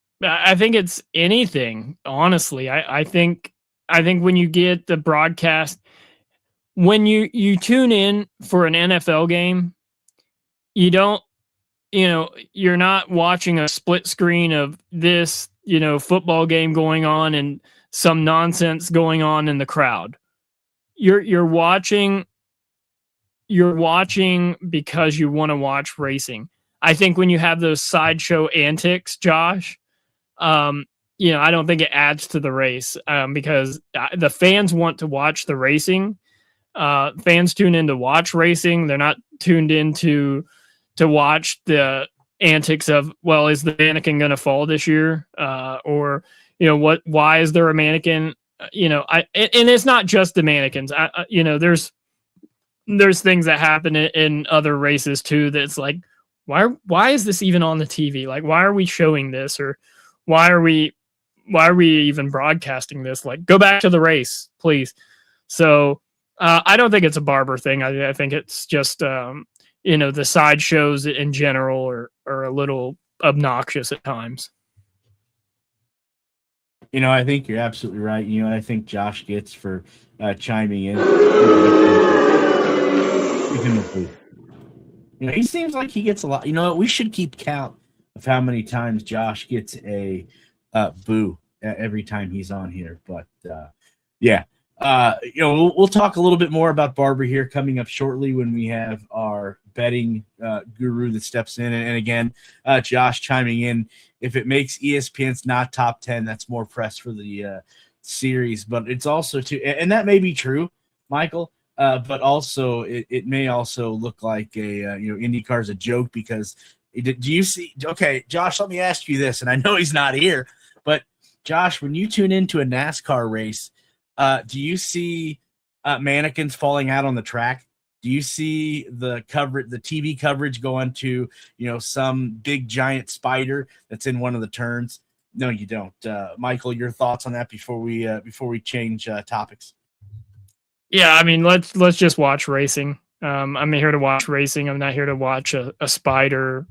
Speaker 2: anything, honestly. I think when you get the broadcast, when you tune in for an NFL game, you don't, you're not watching a split screen of this, football game going on and some nonsense going on in the crowd. You're watching because you want to watch racing. I think when you have those sideshow antics, Josh, I don't think it adds to the race, because the fans want to watch the racing. Fans tune in to watch racing. They're not tuned in to watch the antics of, well, is the mannequin going to fall this year? Or, why is there a mannequin? And it's not just the mannequins. There's things that happen in other races too. That's like, why is this even on the TV? Like, why are we showing this? Or why are we even broadcasting this? Like, go back to the race, please. So, I don't think it's a Barber thing. I think it's just, the side shows in general are a little obnoxious at times.
Speaker 1: I think you're absolutely right. I think Josh gets for chiming in. He seems like he gets a lot. We should keep count of how many times Josh gets a boo every time he's on here. But yeah. We'll talk a little bit more about Barber here coming up shortly when we have our betting guru that steps in. And again, Josh chiming in, if it makes ESPN's not top 10, that's more press for the series. But it's also too, and that may be true, Michael. But also it may also look like IndyCar's a joke, because do you see? Okay, Josh, let me ask you this, and I know he's not here, but Josh, when you tune into a NASCAR race, do you see mannequins falling out on the track? Do you see the TV coverage going to, some big giant spider that's in one of the turns? No, you don't. Michael, your thoughts on that before we change topics?
Speaker 2: Yeah, I mean, let's just watch racing. I'm here to watch racing. I'm not here to watch a spider.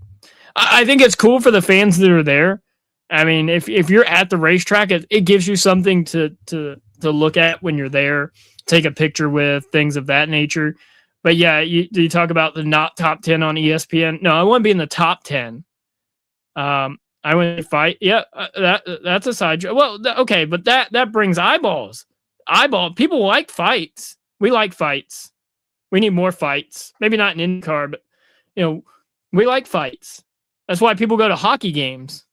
Speaker 2: I think it's cool for the fans that are there. I mean, if you're at the racetrack, it gives you something to look at when you're there, take a picture with, things of that nature. But yeah, you talk about the not top 10 on ESPN. No, I want to be in the top 10. I want to fight. Yeah, that's a side joke. Well, okay, but that brings eyeballs. People like fights. We like fights. We need more fights. Maybe not in IndyCar, but we like fights. That's why people go to hockey games.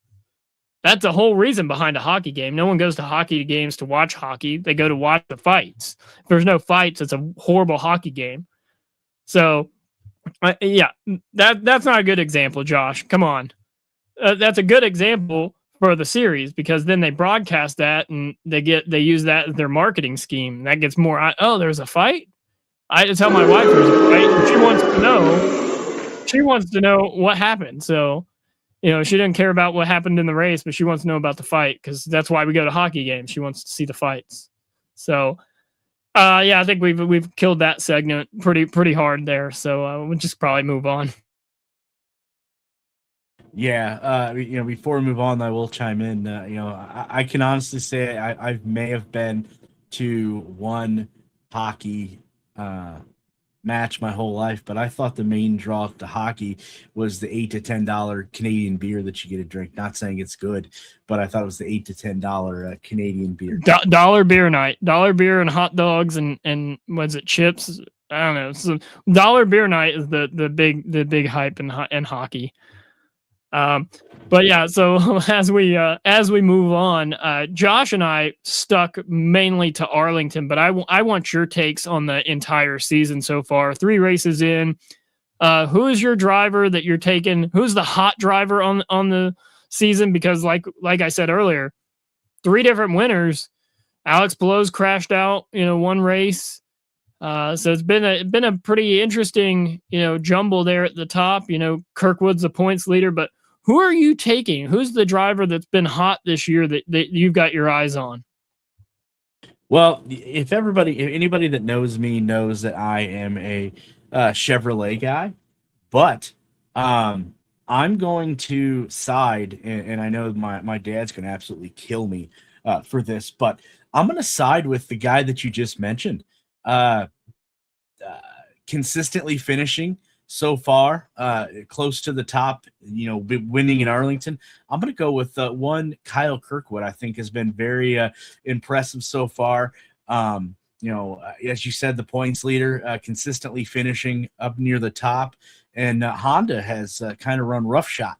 Speaker 2: That's the whole reason behind a hockey game. No one goes to hockey games to watch hockey. They go to watch the fights. If there's no fights, it's a horrible hockey game. So, yeah, that's not a good example, Josh. Come on. That's a good example for the series because then they broadcast that and they use that as their marketing scheme. That gets more. Oh, there's a fight. I tell my wife there's a fight, and she wants to know. She wants to know what happened. So, she doesn't care about what happened in the race, but she wants to know about the fight because that's why we go to hockey games. She wants to see the fights. So, yeah, I think we've killed that segment pretty hard there. So we'll just probably move on.
Speaker 1: Yeah, before we move on, I will chime in. I can honestly say I may have been to one hockey match my whole life, but I thought the main draw to hockey was the $8 to $10 Canadian beer that you get to drink. Not saying it's good, but I thought it was the $8 to $10 Canadian beer.
Speaker 2: Dollar beer night, dollar beer and hot dogs and was it chips? I don't know. So dollar beer night is the big hype in hockey. But yeah, so as we move on, Josh and I stuck mainly to Arlington, but I want your takes on the entire season so far. 3 races in, who is your driver that you're taking? Who's the hot driver on the season? Because like I said earlier, 3 different winners. Alex Palou's crashed out, one race. So it's been a pretty interesting, jumble there at the top. Kirkwood's the points leader, but who are you taking? Who's the driver that's been hot this year that you've got your eyes on?
Speaker 1: Well, if anybody that knows me knows that I am a Chevrolet guy, but I'm going to side, and I know my dad's going to absolutely kill me for this, but I'm going to side with the guy that you just mentioned. Consistently finishing so far, close to the top, winning in Arlington. I'm going to go with one Kyle Kirkwood. I think has been very impressive so far. As you said, the points leader, consistently finishing up near the top, and Honda has kind of run roughshod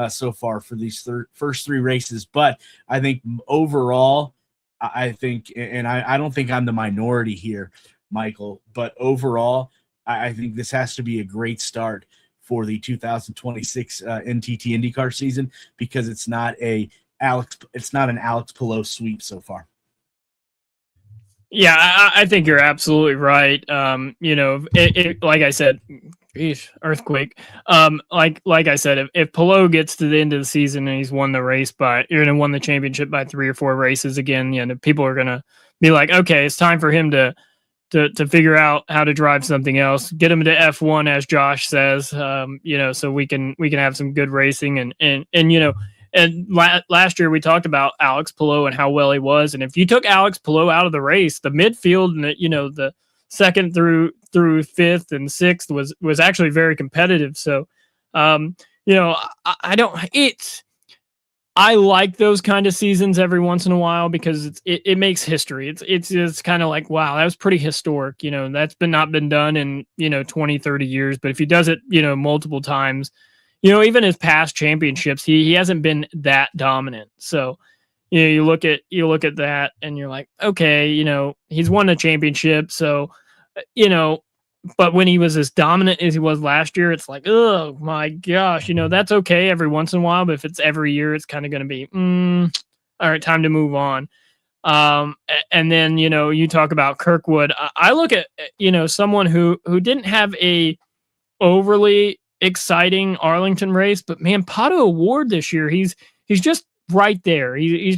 Speaker 1: so far for these first 3 races. But I think overall, I think, and I don't think I'm the minority here, Michael, but overall, I think this has to be a great start for the 2026 NTT IndyCar season because it's not an Alex Palou sweep so far.
Speaker 2: Yeah, I think you're absolutely right. Like I said, earthquake. Like I said, if Palou gets to the end of the season and he's won the race won the championship by 3 or 4 races again, people are gonna be like, okay, it's time for him to figure out how to drive something else, get him to F1, as Josh says, so we can have some good racing and last year we talked about Alex Palou and how well he was. And if you took Alex Palou out of the race, the midfield and the 2nd through 5th and 6th was actually very competitive. So, I like those kind of seasons every once in a while because it makes history. It's kind of like, wow, that was pretty historic. That's not been done in 20, 30 years. But if he does it, multiple times, even his past championships, he hasn't been that dominant. So, you look at that and you're like, okay, he's won a championship. So, but when he was as dominant as he was last year, it's like, oh my gosh, that's okay every once in a while. But if it's every year, it's kind of going to be, all right, time to move on. And then, you talk about Kirkwood. I look at, someone who didn't have a overly exciting Arlington race, but man, Pato O'Ward this year, he's just right there. He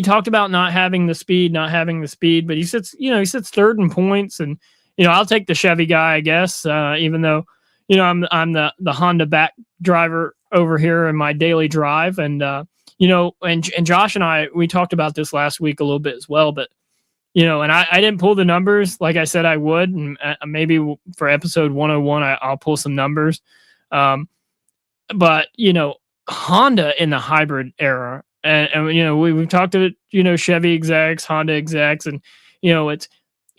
Speaker 2: talked about not having the speed, but he sits 3rd in points. And, I'll take the Chevy guy, I guess, even though, I'm the Honda back driver over here in my daily drive. And, and Josh and I, we talked about this last week a little bit as well, but, and I didn't pull the numbers like I said I would. And maybe for episode 101, I'll pull some numbers. But, Honda in the hybrid era, and we've talked to, Chevy execs, Honda execs, and,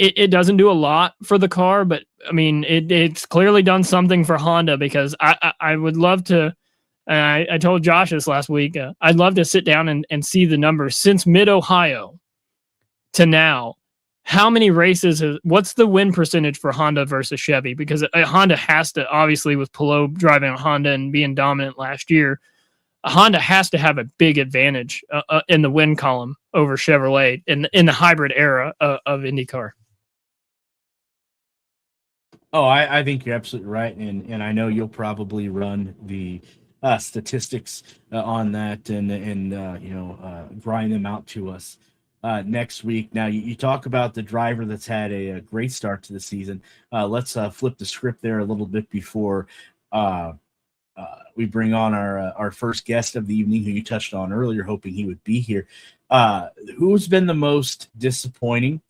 Speaker 2: it doesn't do a lot for the car, but I mean, it's clearly done something for Honda because I would love to, and I told Josh this last week, I'd love to sit down and see the numbers since Mid-Ohio to now, how many races, what's the win percentage for Honda versus Chevy? Because Honda has to, obviously, with Palou driving a Honda and being dominant last year, Honda has to have a big advantage in the win column over Chevrolet in the hybrid era of IndyCar.
Speaker 1: Oh, I think you're absolutely right, and I know you'll probably run the statistics on that and grind them out to us next week. Now, you talk about the driver that's had a great start to the season. Let's flip the script there a little bit before we bring on our first guest of the evening, who you touched on earlier, hoping he would be here. Who's been the most disappointing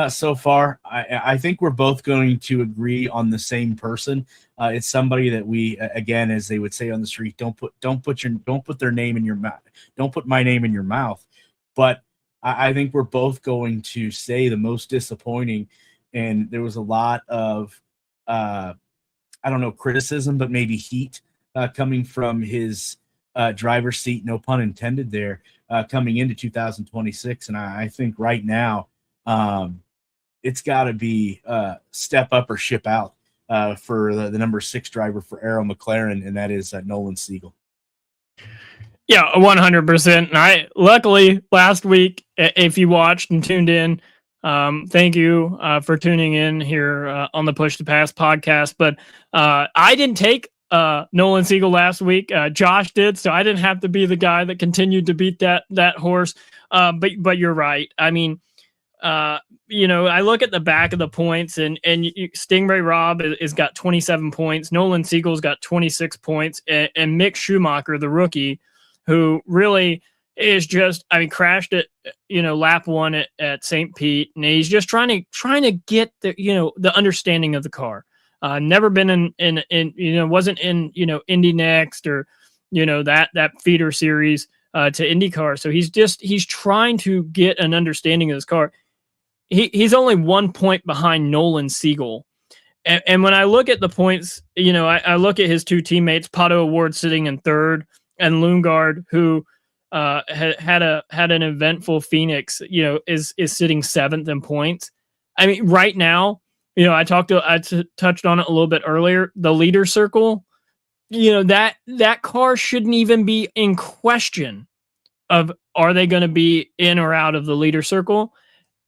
Speaker 1: so far? I think we're both going to agree on the same person. It's somebody that we, again, as they would say on the street, don't put their name in your mouth. Don't put my name in your mouth. But I think we're both going to say the most disappointing. And there was a lot of, criticism, but maybe heat coming from his driver's seat, no pun intended there, coming into 2026. And I think right now it's got to be step up or ship out for the number 6 driver for Arrow McLaren, and that is Nolan Siegel.
Speaker 2: Yeah, 100%. And luckily last week, if you watched and tuned in, thank you for tuning in here on the Push to Pass podcast. But I didn't take Nolan Siegel last week. Josh did, so I didn't have to be the guy that continued to beat that horse. But you're right. I mean, I look at the back of the points, and Stingray Robb has got 27 points. Nolan Siegel's got 26 points, and Mick Schumacher, the rookie, who really is just, crashed at, lap 1 at St. Pete, and he's just trying to get the understanding of the car. Never been in wasn't in Indy Next or that feeder series to IndyCar. So he's trying to get an understanding of this car. He's only 1 point behind Nolan Siegel. And when I look at the points, I look at his two teammates, Pato O'Ward sitting in 3rd, and Lundgaard, who had an eventful Phoenix, is sitting 7th in points. I mean, right now, I touched on it a little bit earlier. The leader circle, that car shouldn't even be in question of, are they going to be in or out of the leader circle?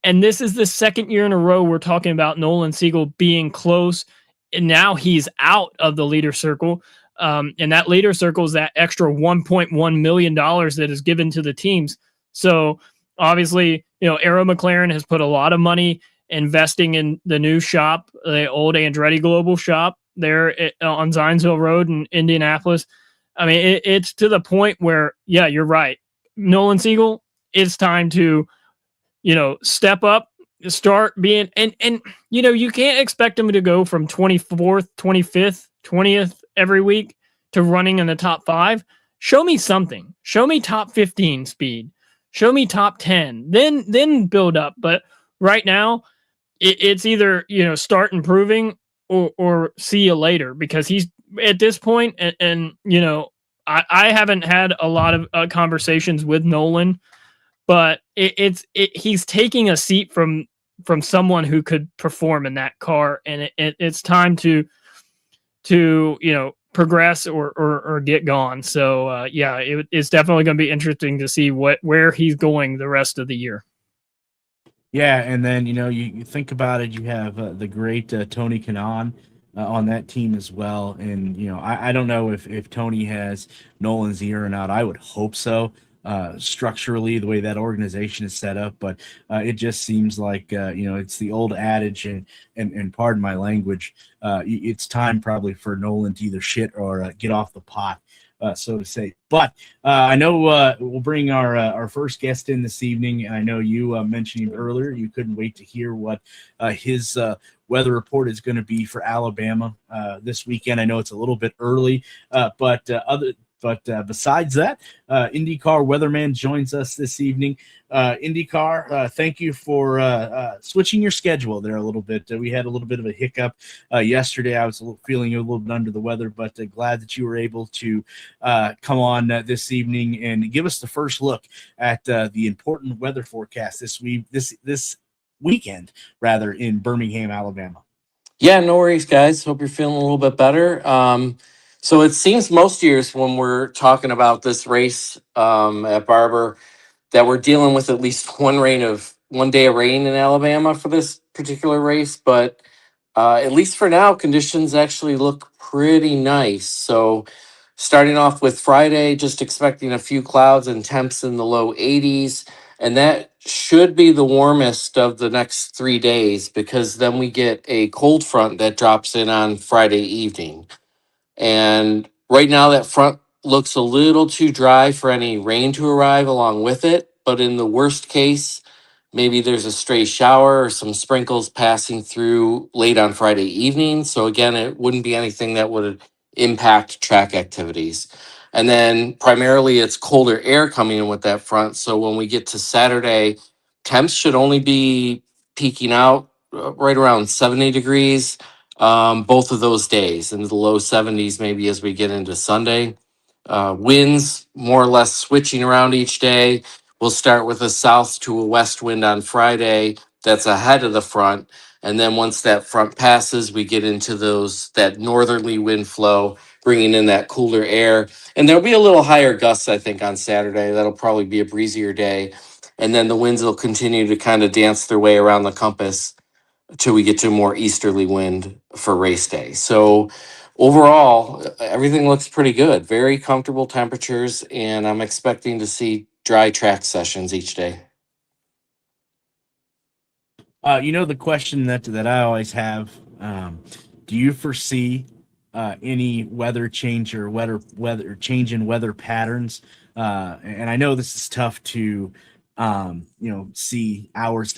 Speaker 2: And this is the second year in a row we're talking about Nolan Siegel being close, and now he's out of the leader circle. And that leader circle is that extra $1.1 million that is given to the teams. So obviously, Arrow McLaren has put a lot of money investing in the new shop, the old Andretti Global shop there on Zionsville Road in Indianapolis. I mean, it's to the point where, yeah, you're right. Nolan Siegel, it's time to, step up, start being, and you can't expect him to go from 24th, 25th, 20th every week to running in the top 5. Show me something. Show me top 15 speed. Show me top 10. Then build up. But right now, it's either start improving or see you later, because he's at this point, and I haven't had a lot of conversations with Nolan, but he's taking a seat from someone who could perform in that car, and it's time to progress or get gone. So it's definitely going to be interesting to see where he's going the rest of the year.
Speaker 1: Yeah, and then you think about it, you have the great Tony Kanaan on that team as well, and I don't know if Tony has Nolan's ear or not. I would hope so. Structurally, the way that organization is set up, but it just seems like it's the old adage, and pardon my language, it's time probably for Nolan to either shit or get off the pot, so to say. But I know we'll bring our first guest in this evening. I know you mentioned him earlier. You couldn't wait to hear what his weather report is going to be for Alabama this weekend. I know it's a little bit early, but besides that, IndyCar weatherman joins us this evening. IndyCar, thank you for switching your schedule there a little bit. We had a little bit of a hiccup yesterday. I was feeling a little bit under the weather, but glad that you were able to come on this evening and give us the first look at the important weather forecast this weekend rather in Birmingham, Alabama.
Speaker 3: Yeah, no worries, guys. Hope you're feeling a little bit better. So it seems most years when we're talking about this race at Barber that we're dealing with at least one day of rain in Alabama for this particular race, but at least for now, conditions actually look pretty nice. So starting off with Friday, just expecting a few clouds and temps in the low 80s. And that should be the warmest of the next 3 days because then we get a cold front that drops in on Friday evening. And right now, that front looks a little too dry for any rain to arrive along with it. But in the worst case, maybe there's a stray shower or some sprinkles passing through late on Friday evening. So, again, it wouldn't be anything that would impact track activities. And then primarily it's colder air coming in with that front. So, when we get to Saturday, temps should only be peaking out right around 70 degrees both of those days, into the low 70s maybe as we get into Sunday. Winds more or less switching around each day. We'll start with a south to a west wind on Friday that's ahead of the front. And then once that front passes, we get into that northerly wind flow, bringing in that cooler air. And there'll be a little higher gusts, I think, on Saturday. That'll probably be a breezier day. And then the winds will continue to kind of dance their way around the compass till we get to a more easterly wind for race day. So overall, everything looks pretty good. Very comfortable temperatures, and I'm expecting to see dry track sessions each day.
Speaker 1: The question that I always have: do you foresee any weather change or weather change in weather patterns? And I know this is tough to see hours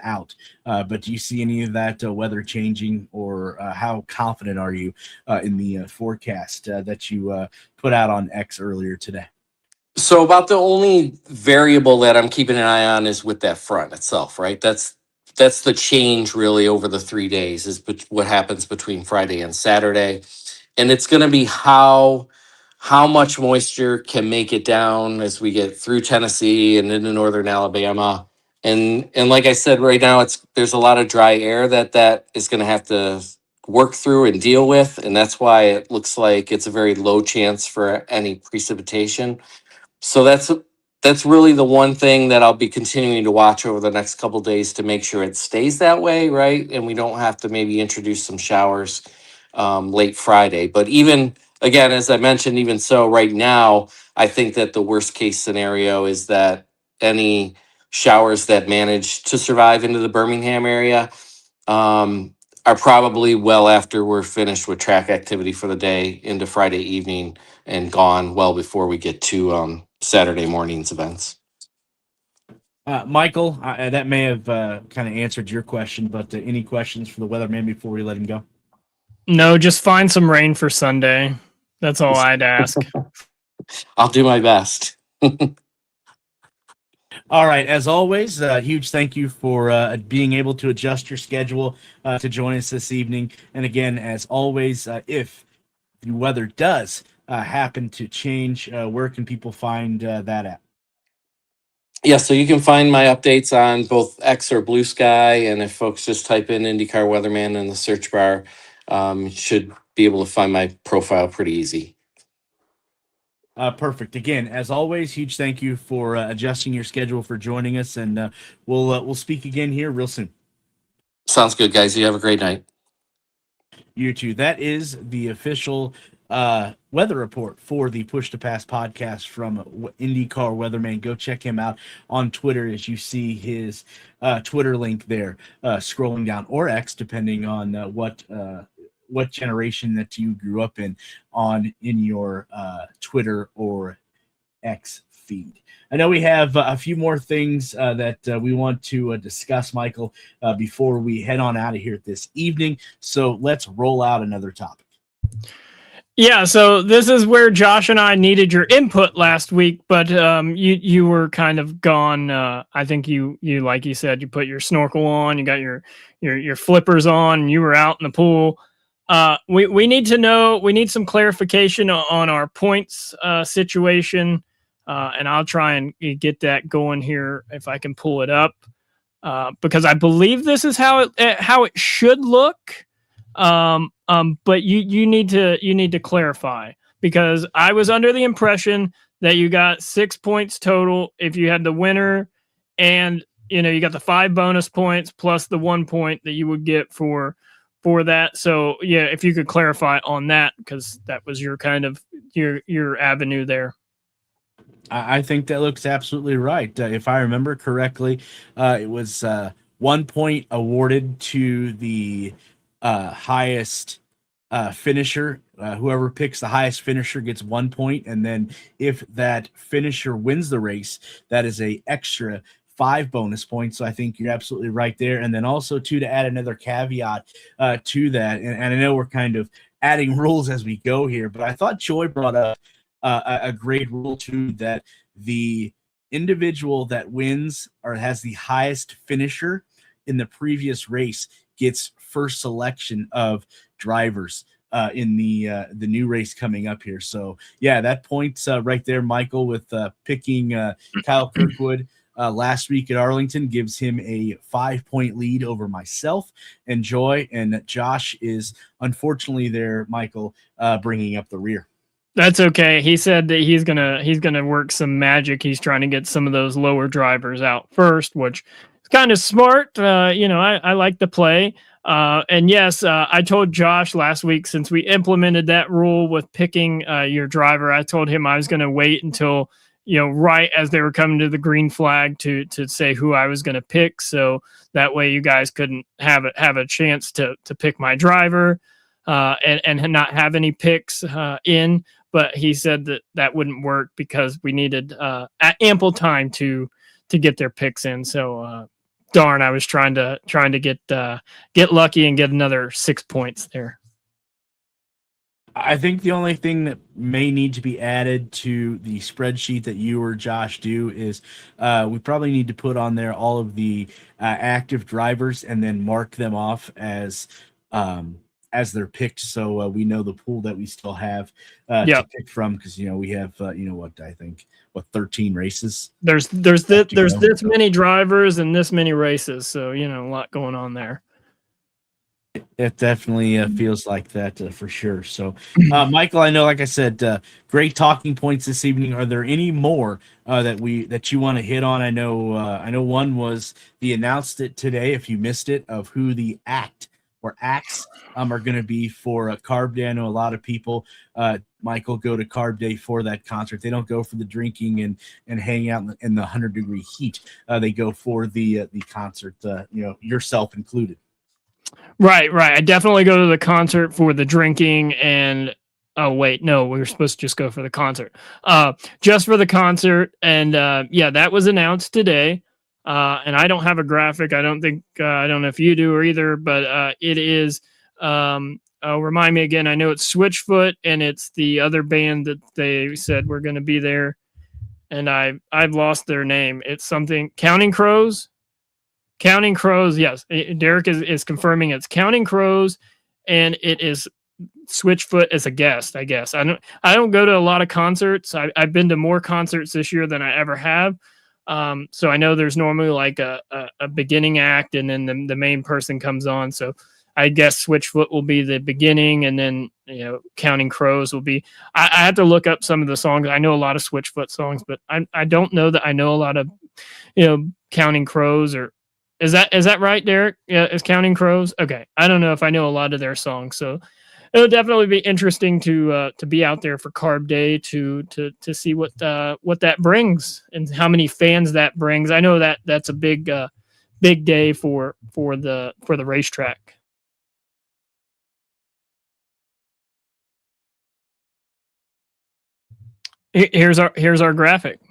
Speaker 1: out. But do you see any of that weather changing, or how confident are you in the forecast that you put out on X earlier today?
Speaker 3: So about the only variable that I'm keeping an eye on is with that front itself, right? That's the change really over the 3 days is what happens between Friday and Saturday. And it's going to be how much moisture can make it down as we get through Tennessee and into northern Alabama. And like I said, right now there's a lot of dry air that is going to have to work through and deal with, and that's why it looks like it's a very low chance for any precipitation. So that's really the one thing that I'll be continuing to watch over the next couple of days to make sure it stays that way, right? And we don't have to maybe introduce some showers late Friday. But even again, as I mentioned, even so, right now, I think that the worst case scenario is that any showers that manage to survive into the Birmingham area are probably well after we're finished with track activity for the day into Friday evening and gone well before we get to Saturday morning's events.
Speaker 1: Michael, that may have kind of answered your question, but any questions for the weatherman before we let him go?
Speaker 2: No, just find some rain for Sunday. That's all I'd ask.
Speaker 3: I'll do my best.
Speaker 1: All right. As always, huge thank you for being able to adjust your schedule to join us this evening. And again, as always, if the weather does happen to change, where can people find that at?
Speaker 3: Yeah, so you can find my updates on both X or Blue Sky. And if folks just type in IndyCar Weatherman in the search bar, should be able to find my profile pretty easy.
Speaker 1: Perfect. Again, as always, huge thank you for adjusting your schedule for joining us, and we'll speak again here real soon.
Speaker 3: Sounds good, guys. You have a great night.
Speaker 1: You too. That is the official weather report for the Push to Pass podcast from IndyCar Weatherman. Go check him out on Twitter as you see his Twitter link there scrolling down, or X, depending on what generation that you grew up in your Twitter or X feed. I know we have a few more things that we want to discuss, Michael, before we head on out of here this evening. So let's roll out another topic.
Speaker 2: Yeah, so this is where Josh and I needed your input last week, but you were kind of gone. I think you like you said, you put your snorkel on, you got your flippers on, and you were out in the pool. We need to know. We need some clarification on our points situation, and I'll try and get that going here if I can pull it up. because I believe this is how it should look. But you need to clarify, because I was under the impression that you got 6 points total if you had the winner, and you got the 5 bonus points plus the 1 point that you would get for that. So yeah, if you could clarify on that, because that was your kind of your avenue there.
Speaker 1: I think that looks absolutely right. If I remember correctly, it was 1 point awarded to the highest finisher. Whoever picks the highest finisher gets 1 point, and then if that finisher wins the race, that is a extra 5 bonus points. So I think you're absolutely right there. And then also too, to add another caveat to that, and I know we're kind of adding rules as we go here, but I thought Joy brought up a great rule too, that the individual that wins or has the highest finisher in the previous race gets first selection of drivers in the new race coming up here. So yeah, that points right there, Michael, with picking Kyle Kirkwood last week at Arlington, gives him a 5-point lead over myself and Joy, and Josh is unfortunately there, Michael, bringing up the rear.
Speaker 2: That's okay. He said that he's gonna work some magic. He's trying to get some of those lower drivers out first, which is kind of smart. I like the play. And yes, I told Josh last week, since we implemented that rule with picking your driver, I told him I was going to wait until right as they were coming to the green flag to say who I was going to pick, so that way you guys couldn't have a chance to pick my driver and not have any picks in. But he said that wouldn't work because we needed ample time to get their picks in. So darn, I was trying to get lucky and get another 6 points there.
Speaker 1: I think the only thing that may need to be added to the spreadsheet that you or Josh do is we probably need to put on there all of the active drivers and then mark them off as they're picked, so we know the pool that we still have to pick from, because we have I think 13 races.
Speaker 2: There's this many drivers and this many races, so a lot going on there.
Speaker 1: It definitely feels like that for sure. So, Michael, I know, like I said, great talking points this evening. Are there any more that you want to hit on? I know one was the announced it today, if you missed it, of who the acts are going to be for Carb Day. I know a lot of people, Michael, go to Carb Day for that concert. They don't go for the drinking and hang out in the 100-degree heat. They go for the concert, yourself included.
Speaker 2: Right. I definitely go to the concert for the drinking and oh wait, no, we were supposed to just go for the concert. Just for the concert, and that was announced today. And I don't have a graphic. I don't know if you do or either, but it is remind me again. I know it's Switchfoot, and it's the other band that they said we're going to be there, and I've lost their name. It's something Counting Crows. Counting Crows, yes. Derik is confirming it's Counting Crows, and it is Switchfoot as a guest, I guess. I don't go to a lot of concerts. I've been to more concerts this year than I ever have. So I know there's normally like a beginning act, and then the main person comes on. So I guess Switchfoot will be the beginning, and then Counting Crows will be. I have to look up some of the songs. I know a lot of Switchfoot songs, but I don't know that I know a lot of Counting Crows. Or is that right, Derik? Yeah, is Counting Crows? Okay, I don't know if I know a lot of their songs. So it'll definitely be interesting to be out there for Carb Day to see what that brings and how many fans that brings. I know that's a big day for the racetrack. Here's our graphic.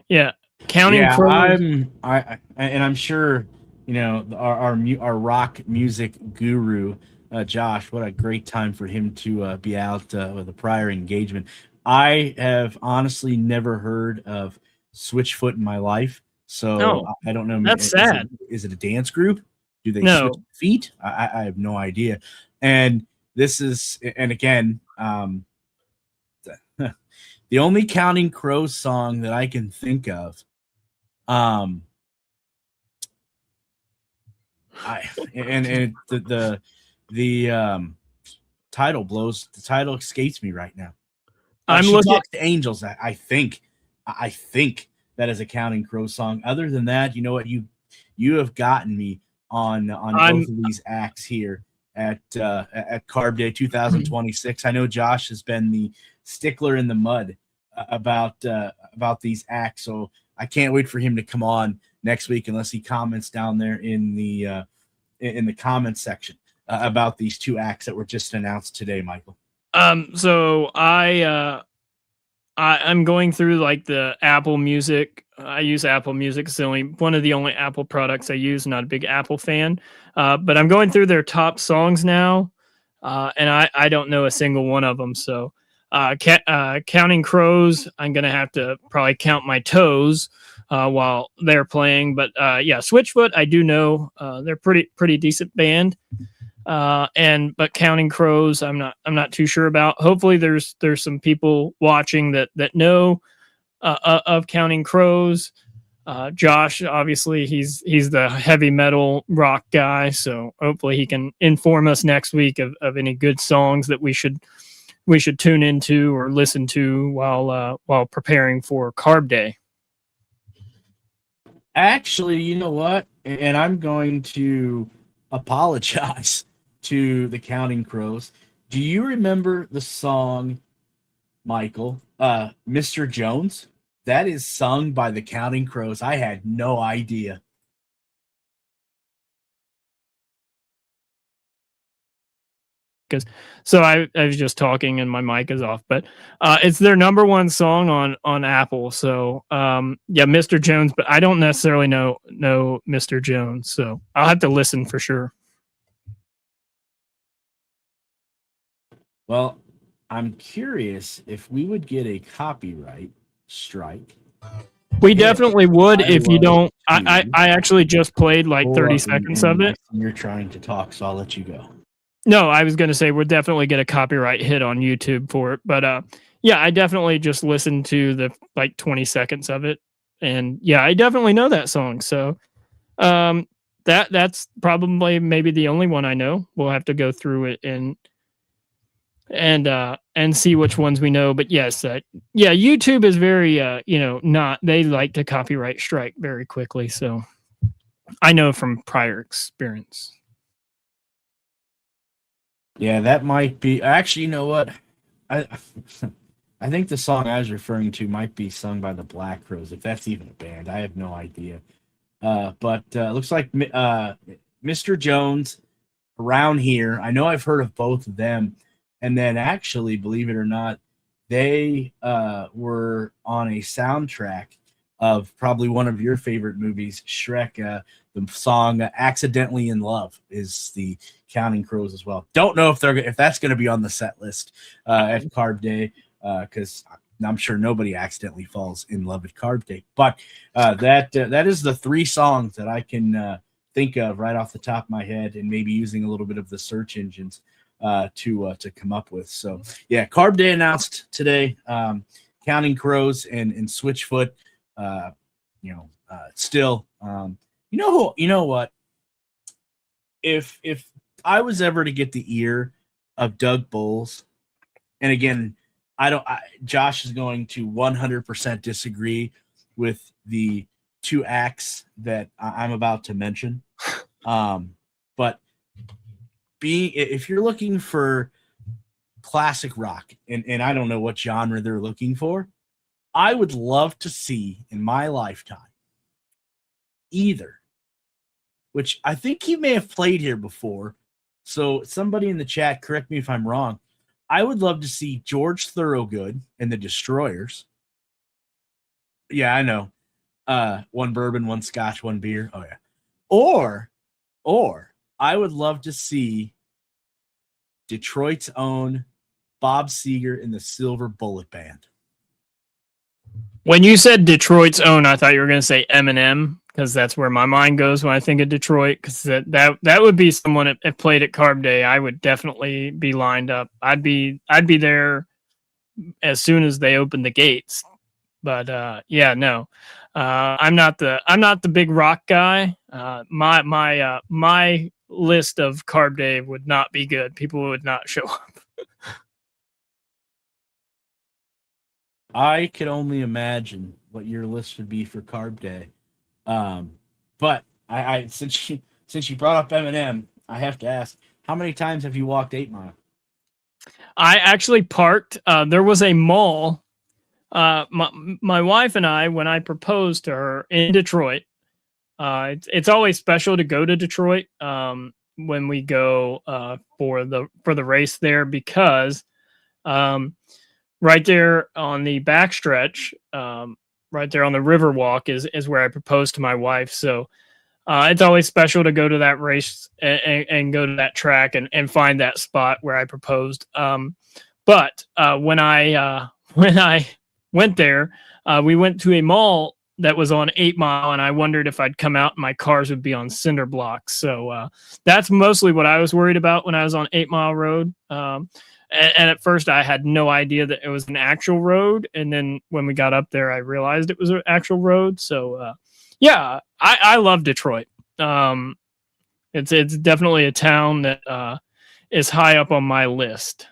Speaker 2: Yeah, Counting Crows.
Speaker 1: I'm sure our rock music guru. Josh, what a great time for him to be out with a prior engagement. I have honestly never heard of Switchfoot in my life, so I don't know.
Speaker 2: That's sad.
Speaker 1: Is it a dance group? Do they
Speaker 2: switch
Speaker 1: feet? I have no idea. And this is, and again, the only Counting Crows song that I can think of, The title blows. The title escapes me right now.
Speaker 2: I'm
Speaker 1: She
Speaker 2: looking.
Speaker 1: Talks to Angels. I think that is a Counting Crows song. Other than that, you know what, you have gotten me on both of these acts here at Carb Day 2026. I know Josh has been the stickler in the mud about these acts, so I can't wait for him to come on next week, unless he comments down there in the comments section about these two acts that were just announced today, Michael.
Speaker 2: So I'm going through like the Apple Music. I use Apple Music. It's one of the only Apple products I use. Not a big Apple fan, but I'm going through their top songs now, and I don't know a single one of them. So, Counting Crows, I'm gonna have to probably count my toes while they're playing. But yeah, Switchfoot, I do know. They're pretty decent band. But Counting Crows, I'm not too sure about. Hopefully there's some people watching that know of Counting Crows. Josh, obviously he's the heavy metal rock guy, so hopefully he can inform us next week of any good songs that we should tune into or listen to while preparing for Carb Day.
Speaker 1: Actually, you know what? And I'm going to apologize to the Counting Crows. Do you remember the song, Michael, Mr. Jones? That is sung by the Counting Crows. I had no idea.
Speaker 2: So I was just talking and my mic is off, but it's their number one song on Apple. So yeah, Mr. Jones, but I don't necessarily know Mr. Jones, so I'll have to listen for sure.
Speaker 1: Well, I'm curious if we would get a copyright strike.
Speaker 2: We definitely would if you don't. I actually just played like 30 seconds of it.
Speaker 1: You're trying to talk, so I'll let you go.
Speaker 2: No, I was going to say we'll definitely get a copyright hit on YouTube for it. But yeah, I definitely just listened to the like 20 seconds of it. And yeah, I definitely know that song. So that's probably maybe the only one I know. We'll have to go through it and see which ones we know. But yes, yeah, YouTube is very they like to copyright strike very quickly. So I know from prior experience.
Speaker 1: Yeah, that might be. Actually, you know what? I think the song I was referring to might be sung by the Black Crowes, if that's even a band. I have no idea. But it looks like Mr. Jones around here. I know I've heard of both of them. And then actually, believe it or not, they were on a soundtrack of probably one of your favorite movies, Shrek. The song "Accidentally in Love" is the Counting Crows as well. Don't know if that's going to be on the set list at Carb Day, because I'm sure nobody accidentally falls in love at Carb Day. But that is the three songs that I can think of right off the top of my head, and maybe using a little bit of the search engines to come up with. So yeah, Carb Day announced today. Counting Crows and Switchfoot. Still. You know what? If I was ever to get the ear of Doug Bowles, and again, Josh is going to 100% disagree with the two acts that I'm about to mention. But if you're looking for classic rock, and I don't know what genre they're looking for, I would love to see in my lifetime either, which I think he may have played here before. So somebody in the chat, correct me if I'm wrong. I would love to see George Thorogood and the Destroyers. Yeah, I know. One bourbon, one scotch, one beer. Oh yeah. Or I would love to see Detroit's own Bob Seger and the Silver Bullet Band.
Speaker 2: When you said Detroit's own, I thought you were going to say Eminem, because that's where my mind goes when I think of Detroit. Because that would be someone if played at Carb Day. I would definitely be lined up. I'd be there as soon as they open the gates. But yeah, no, I'm not the big rock guy. My list of carb day would not be good. People would not show up.
Speaker 1: I could only imagine what your list would be for carb day. But I since you brought up Eminem, I have to ask, how many times have you walked 8 Mile?
Speaker 2: I actually parked. There was a mall. My wife and I, when I proposed to her in Detroit, it's always special to go to Detroit when we go for the race there, because right there on the backstretch, right there on the Riverwalk is where I proposed to my wife. So it's always special to go to that race and go to that track and find that spot where I proposed. But when I went there, we went to a mall that was on 8 Mile, and I wondered if I'd come out and my cars would be on cinder blocks. So that's mostly what I was worried about when I was on 8 Mile Road. And at first I had no idea that it was an actual road. And then when we got up there, I realized it was an actual road. So yeah, I love Detroit. It's definitely a town that is high up on my list.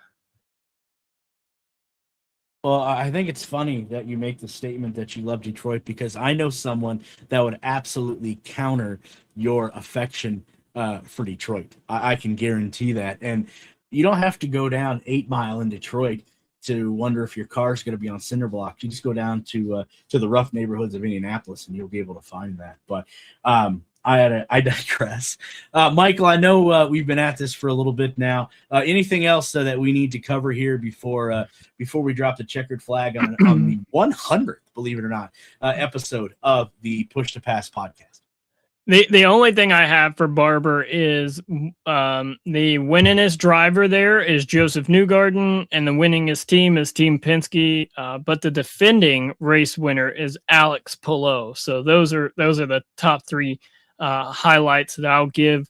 Speaker 1: Well, I think it's funny that you make the statement that you love Detroit, because I know someone that would absolutely counter your affection for Detroit. I can guarantee that. And you don't have to go down 8 Mile in Detroit to wonder if your car is going to be on cinder blocks. You just go down to the rough neighborhoods of Indianapolis, and you'll be able to find that. But I digress. Michael, I know we've been at this for a little bit now. Anything else that we need to cover here before we drop the checkered flag on the 100th, believe it or not, episode of the Push to Pass podcast?
Speaker 2: The only thing I have for Barber is the winningest driver there is Joseph Newgarden, and the winningest team is Team Penske. But the defending race winner is Alex Palou. So those are the top three highlights that I'll give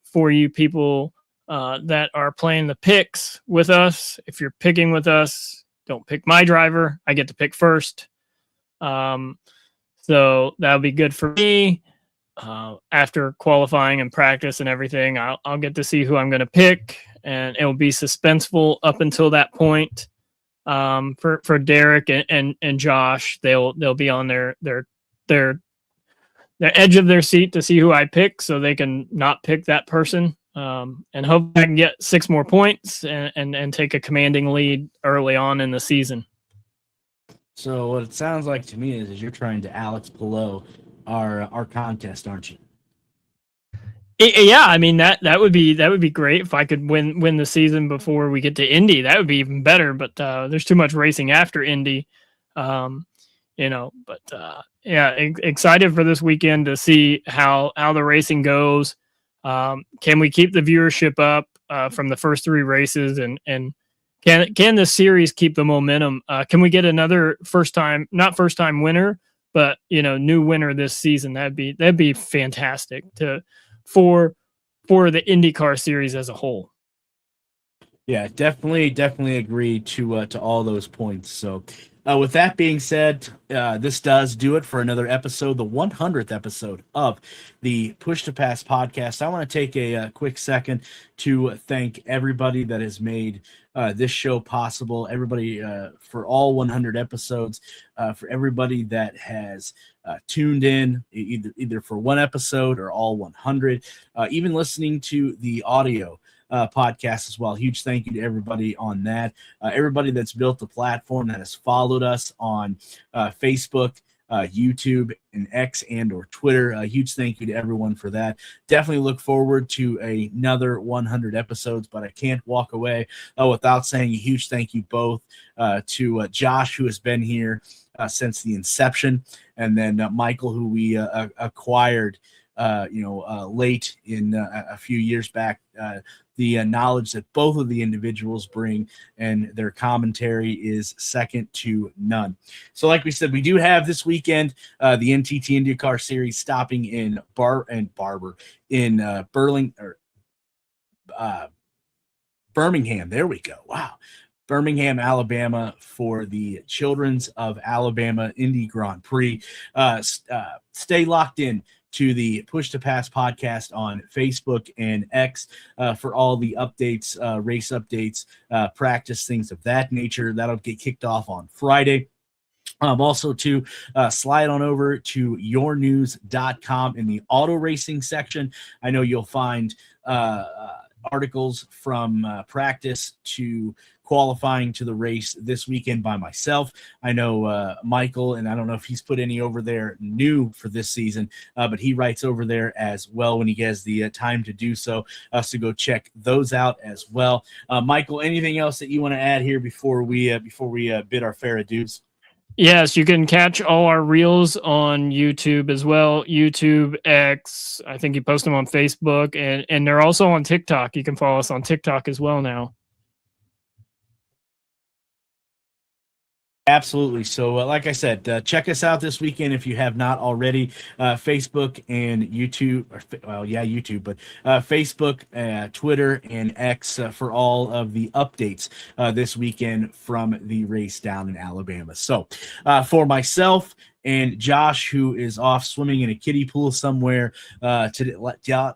Speaker 2: for you people that are playing the picks with us. If you're picking with us, don't pick my driver. I get to pick first. So that'll be good for me. After qualifying and practice and everything, I'll get to see who I'm going to pick, and it will be suspenseful up until that point. For Derik and Josh, they'll be on their edge of their seat to see who I pick, so they can not pick that person. And hope I can get 6 more points and take a commanding lead early on in the season.
Speaker 1: So what it sounds like to me is you're trying to Alex Palou our contest, aren't you?
Speaker 2: Yeah, I mean that would be great if I could win the season before we get to Indy. That would be even better. But there's too much racing after Indy, But yeah, excited for this weekend to see how the racing goes. Can we keep the viewership up from the first 3 races, and can the series keep the momentum? Can we get another not first time winner, but new winner this season? That'd be fantastic for the IndyCar series as a whole.
Speaker 1: Yeah, definitely agree to all those points. So with that being said, this does do it for another episode, the 100th episode of the Push to Pass podcast. I want to take a quick second to thank everybody that has made this show possible, everybody for all 100 episodes, for everybody that has tuned in either for one episode or all 100, even listening to the audio podcast as well. Huge thank you to everybody on that. Everybody that's built the platform, that has followed us on Facebook, YouTube, and X or Twitter. A huge thank you to everyone for that. Definitely look forward to another 100 episodes, but I can't walk away without saying a huge thank you both to Josh, who has been here since the inception, and then Michael, who we acquired late in a few years back. The knowledge that both of the individuals bring and their commentary is second to none. So like we said, we do have this weekend the NTT IndyCar Series stopping in Barber in Birmingham. There we go. Wow. Birmingham, Alabama, for the Children's of Alabama Indy Grand Prix. Stay locked in to the Push to Pass podcast on Facebook and X for all the updates, race updates, practice, things of that nature. That'll get kicked off on Friday. Also to slide on over to yournews.com in the auto racing section. I know you'll find articles from practice to qualifying to the race this weekend by myself. I know Michael, and I don't know if he's put any over there new for this season, but he writes over there as well when he gets the time to do so. So go check those out as well. Michael, anything else that you want to add here before we bid our fair adieus?
Speaker 2: Yes, you can catch all our reels on YouTube as well. YouTube, X, I think you post them on Facebook, and they're also on TikTok. You can follow us on TikTok as well now.
Speaker 1: Absolutely. So like I said, check us out this weekend if you have not already. Facebook and YouTube, YouTube, but Facebook, Twitter, and X for all of the updates this weekend from the race down in Alabama. So for myself and Josh, who is off swimming in a kiddie pool somewhere today,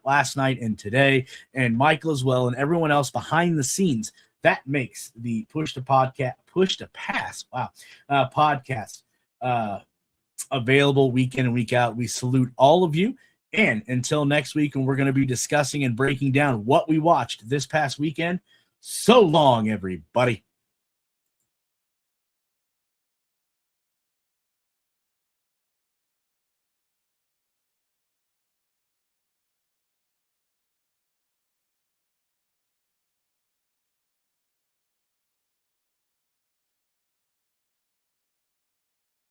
Speaker 1: last night and today, and Michael as well, and everyone else behind the scenes, that makes the Push to Pass podcast available week in and week out. We salute all of you. And until next week, when we're going to be discussing and breaking down what we watched this past weekend, so long, everybody.